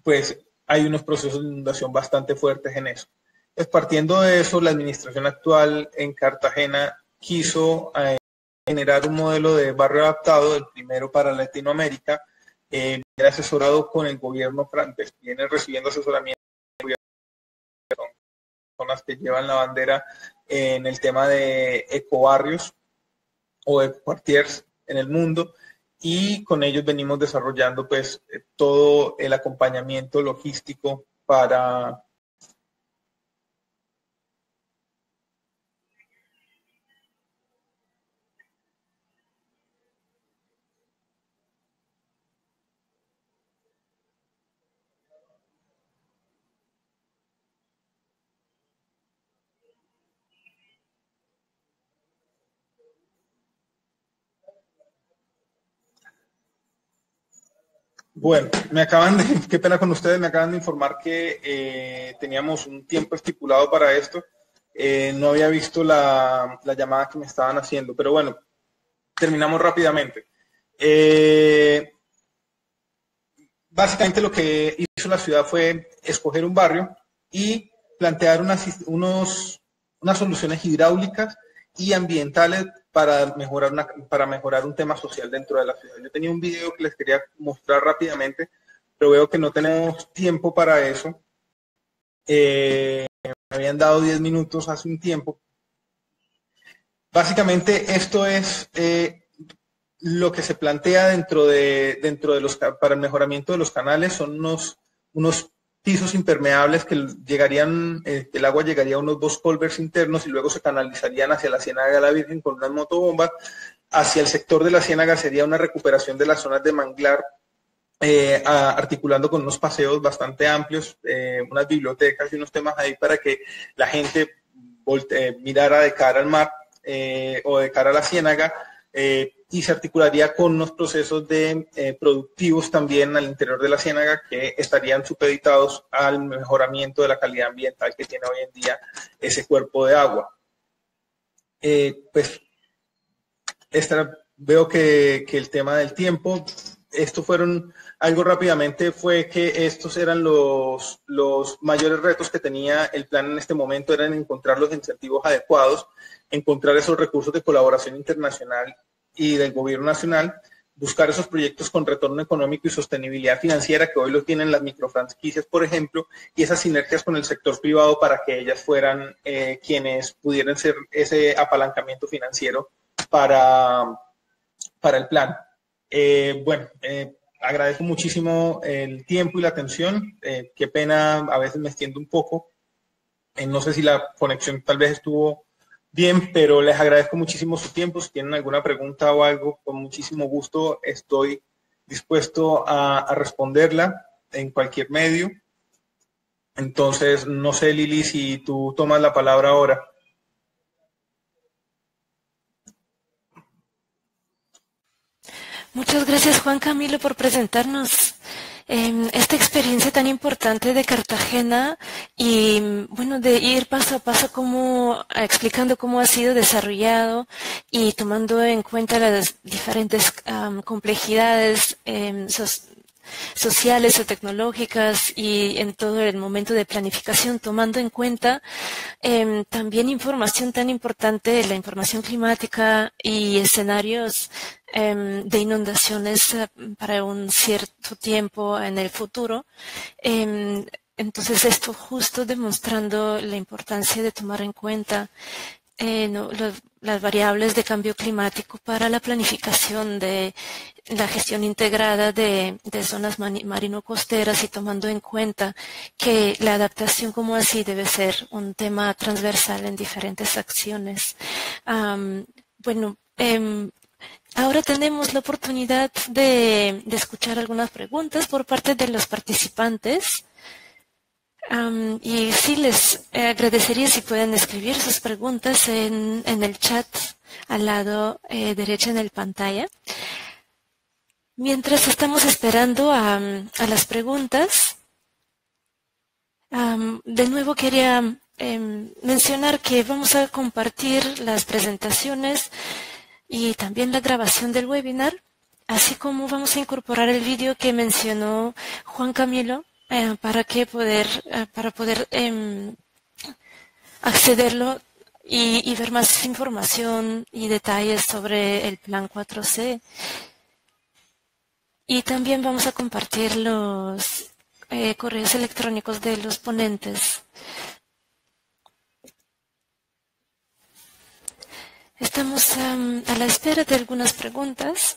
pues hay unos procesos de inundación bastante fuertes en eso. Pues partiendo de eso, la administración actual en Cartagena quiso generar un modelo de barrio adaptado, el primero para Latinoamérica, viene asesorado con el gobierno francés, viene recibiendo asesoramiento de personas que llevan la bandera en el tema de ecobarrios o ecoquartiers en el mundo, y con ellos venimos desarrollando pues todo el acompañamiento logístico para Bueno, qué pena con ustedes, me acaban de informar que teníamos un tiempo estipulado para esto. No había visto la llamada que me estaban haciendo, pero bueno, terminamos rápidamente. Básicamente lo que hizo la ciudad fue escoger un barrio y plantear unas soluciones hidráulicas y ambientales para mejorar un tema social dentro de la ciudad. Yo tenía un video que les quería mostrar rápidamente, pero veo que no tenemos tiempo para eso. Me habían dado 10 minutos hace un tiempo. Básicamente esto es lo que se plantea para el mejoramiento de los canales. Son unos pisos impermeables que el agua llegaría a unos 2 culverts internos y luego se canalizarían hacia la Ciénaga de la Virgen con unas motobombas. Hacia el sector de la Ciénaga sería una recuperación de las zonas de manglar, articulando con unos paseos bastante amplios, unas bibliotecas y unos temas ahí para que la gente mirara de cara al mar o de cara a la Ciénaga, y se articularía con unos procesos productivos también al interior de la Ciénaga que estarían supeditados al mejoramiento de la calidad ambiental que tiene hoy en día ese cuerpo de agua. Pues veo que el tema del tiempo, algo rápidamente fue que estos eran los mayores retos que tenía el plan en este momento, eran encontrar los incentivos adecuados, encontrar esos recursos de colaboración internacional y del gobierno nacional, buscar esos proyectos con retorno económico y sostenibilidad financiera que hoy lo tienen las microfranquicias, por ejemplo, y esas sinergias con el sector privado para que ellas fueran quienes pudieran ser ese apalancamiento financiero para el plan. Agradezco muchísimo el tiempo y la atención. Qué pena, a veces me extiendo un poco. No sé si la conexión tal vez estuvo bien, pero les agradezco muchísimo su tiempo. Si tienen alguna pregunta o algo, con muchísimo gusto estoy dispuesto a responderla en cualquier medio. Entonces, no sé, Lili, si tú tomas la palabra ahora. Muchas gracias, Juan Camilo, por presentarnos esta experiencia tan importante de Cartagena y, bueno, de ir paso a paso explicando cómo ha sido desarrollado y tomando en cuenta las diferentes complejidades sociales o tecnológicas y en todo el momento de planificación, tomando en cuenta también información tan importante, la información climática y escenarios de inundaciones para un cierto tiempo en el futuro. Entonces, esto justo demostrando la importancia de tomar en cuenta las variables de cambio climático para la planificación de la gestión integrada de zonas marino-costeras, y tomando en cuenta que la adaptación como así debe ser un tema transversal en diferentes acciones. Bueno, ahora tenemos la oportunidad de escuchar algunas preguntas por parte de los participantes. Y sí, les agradecería si pueden escribir sus preguntas en el chat al lado derecho en la pantalla. Mientras estamos esperando a las preguntas, de nuevo quería mencionar que vamos a compartir las presentaciones y también la grabación del webinar, así como vamos a incorporar el vídeo que mencionó Juan Camilo, para poder accederlo y ver más información y detalles sobre el Plan 4C. Y también vamos a compartir los correos electrónicos de los ponentes. Estamos a la espera de algunas preguntas.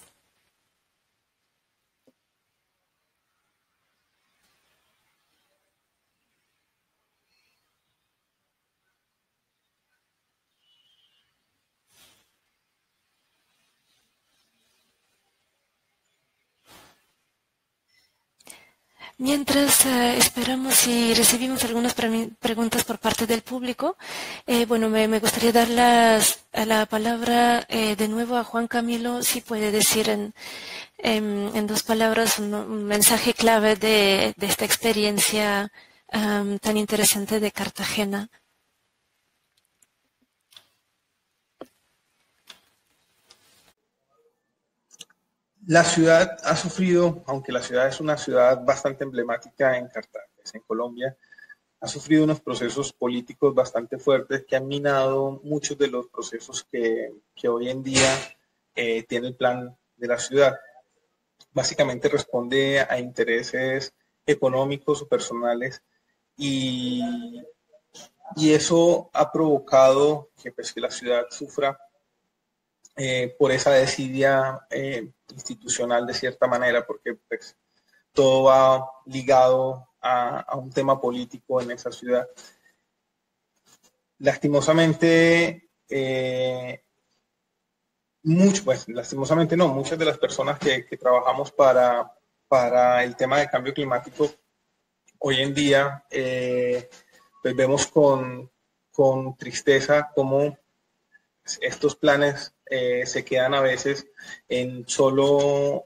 Mientras esperamos y recibimos algunas preguntas por parte del público, bueno, me gustaría dar la palabra de nuevo a Juan Camilo, si puede decir en 2 palabras un mensaje clave de esta experiencia tan interesante de Cartagena. La ciudad ha sufrido, aunque la ciudad es una ciudad bastante emblemática en Cartagena, en Colombia, ha sufrido unos procesos políticos bastante fuertes que han minado muchos de los procesos que hoy en día tiene el plan de la ciudad. Básicamente responde a intereses económicos o personales, y eso ha provocado que la ciudad sufra por esa desidia institucional de cierta manera, porque pues, todo va ligado a un tema político en esa ciudad. Lastimosamente, lastimosamente no, muchas de las personas que trabajamos para el tema de cambio climático hoy en día, pues vemos con tristeza cómo estos planes se quedan a veces en solo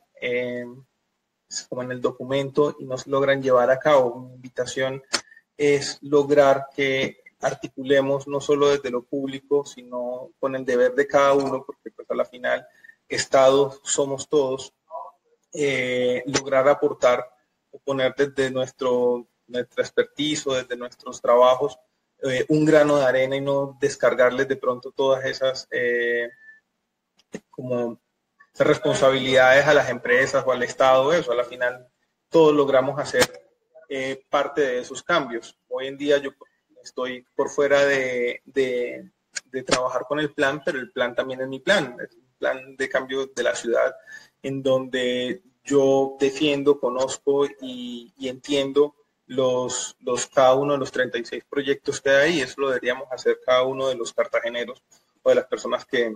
como en el documento y no se logran llevar a cabo. Mi invitación es lograr que articulemos no solo desde lo público, sino con el deber de cada uno, porque pues a la final Estado somos todos, lograr aportar o poner desde nuestra expertise o desde nuestros trabajos un grano de arena y no descargarles de pronto todas esas esas responsabilidades a las empresas o al Estado. Eso, a la final todos logramos hacer parte de esos cambios. Hoy en día yo estoy por fuera de trabajar con el plan, pero el plan también es mi plan, es un plan de cambio de la ciudad, en donde yo defiendo, conozco y entiendo cada uno de los 36 proyectos que hay, y eso lo deberíamos hacer cada uno de los cartageneros o de las personas que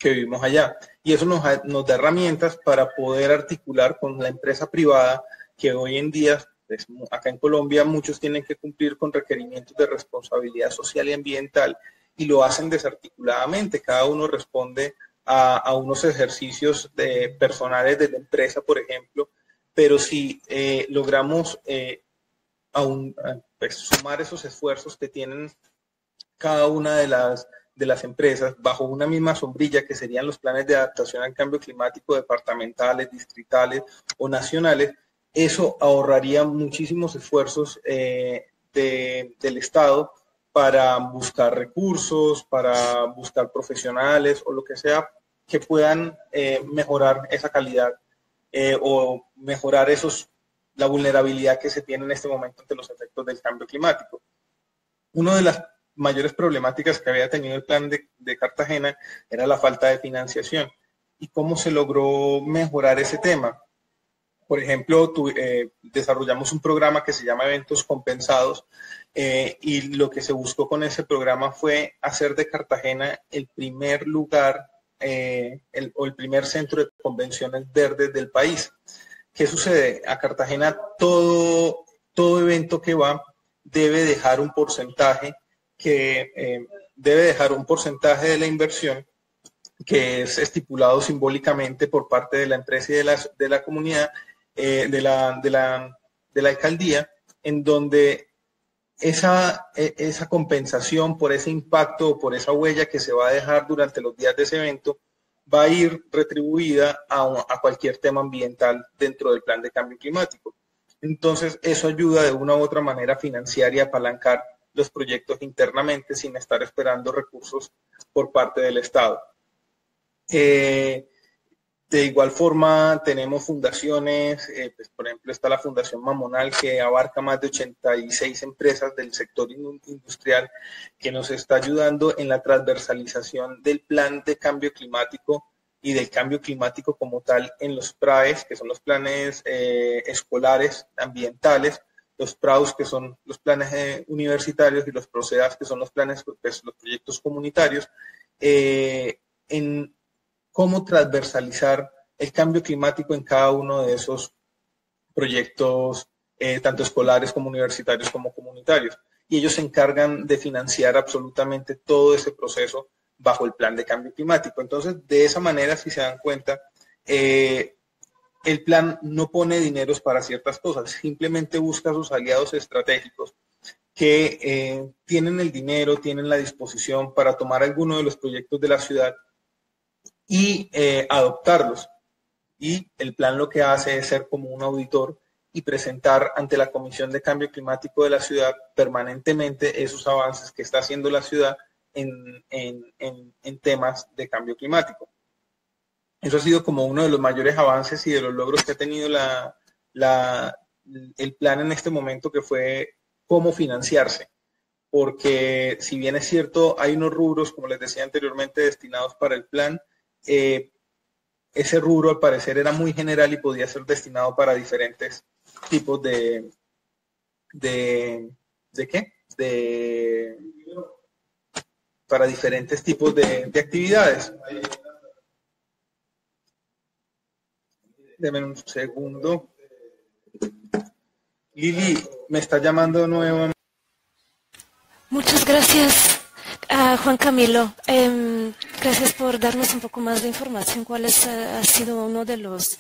vivimos allá. Y eso nos da herramientas para poder articular con la empresa privada, que hoy en día, pues, acá en Colombia, muchos tienen que cumplir con requerimientos de responsabilidad social y ambiental, y lo hacen desarticuladamente. Cada uno responde a unos ejercicios personales de la empresa, por ejemplo, pero si logramos pues, sumar esos esfuerzos que tienen cada una de las empresas bajo una misma sombrilla, que serían los planes de adaptación al cambio climático departamentales, distritales o nacionales, eso ahorraría muchísimos esfuerzos del Estado para buscar recursos, para buscar profesionales o lo que sea, que puedan mejorar esa calidad o mejorar la vulnerabilidad que se tiene en este momento ante los efectos del cambio climático. Una de las mayores problemáticas que había tenido el plan de Cartagena era la falta de financiación. ¿Y cómo se logró mejorar ese tema? Por ejemplo, desarrollamos un programa que se llama Eventos Compensados y lo que se buscó con ese programa fue hacer de Cartagena el primer lugar o el primer centro de convenciones verdes del país. ¿Qué sucede? A Cartagena todo evento que va debe dejar un porcentaje de la inversión que es estipulado simbólicamente por parte de la empresa y de la comunidad, de la alcaldía, en donde esa compensación por ese impacto o por esa huella que se va a dejar durante los días de ese evento va a ir retribuida a cualquier tema ambiental dentro del plan de cambio climático. Entonces, eso ayuda de una u otra manera a financiar y apalancar los proyectos internamente sin estar esperando recursos por parte del Estado. De igual forma, tenemos fundaciones, pues, por ejemplo, está la Fundación Mamonal, que abarca más de 86 empresas del sector industrial, que nos está ayudando en la transversalización del plan de cambio climático y del cambio climático como tal en los PRAES, que son los planes escolares ambientales, los PRAUS, que son los planes universitarios, y los PROCEDAS, que son los planes, pues, los proyectos comunitarios, en cómo transversalizar el cambio climático en cada uno de esos proyectos, tanto escolares como universitarios como comunitarios. Y ellos se encargan de financiar absolutamente todo ese proceso bajo el plan de cambio climático. Entonces, de esa manera, si se dan cuenta, el plan no pone dineros para ciertas cosas, simplemente busca a sus aliados estratégicos que tienen el dinero, tienen la disposición para tomar alguno de los proyectos de la ciudad y adoptarlos. Y el plan lo que hace es ser como un auditor y presentar ante la Comisión de Cambio Climático de la ciudad permanentemente esos avances que está haciendo la ciudad en temas de cambio climático. Eso ha sido como uno de los mayores avances y de los logros que ha tenido el plan en este momento, que fue cómo financiarse. Porque si bien es cierto, hay unos rubros, como les decía anteriormente, destinados para el plan, ese rubro al parecer era muy general y podía ser destinado para diferentes tipos para diferentes tipos de actividades. Deme un segundo. Lili, me está llamando nuevamente. Muchas gracias, Juan Camilo. Gracias por darnos un poco más de información. ¿Cuál ha sido uno de los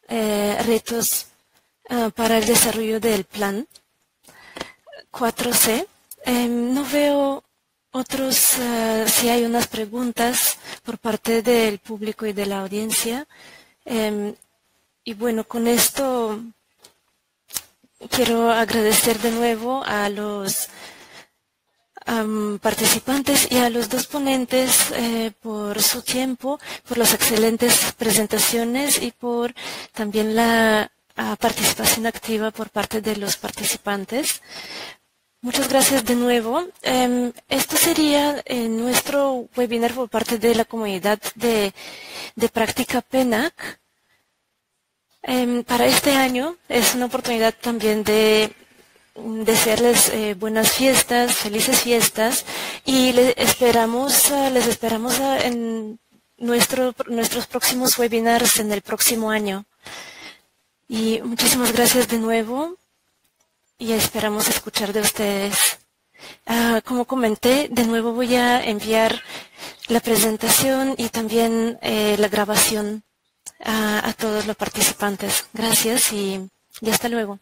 retos para el desarrollo del plan 4C? No veo otros, si hay unas preguntas por parte del público y de la audiencia. Y bueno, con esto quiero agradecer de nuevo a los participantes y a los dos ponentes por su tiempo, por las excelentes presentaciones y por también la participación activa por parte de los participantes. Muchas gracias de nuevo. Esto sería nuestro webinar por parte de la comunidad de práctica PENAC. Para este año es una oportunidad también de desearles buenas fiestas, felices fiestas, y les esperamos en nuestros próximos webinars en el próximo año. Y muchísimas gracias de nuevo y esperamos escuchar de ustedes. Como comenté, de nuevo voy a enviar la presentación y también la grabación a todos los participantes. Gracias y hasta luego.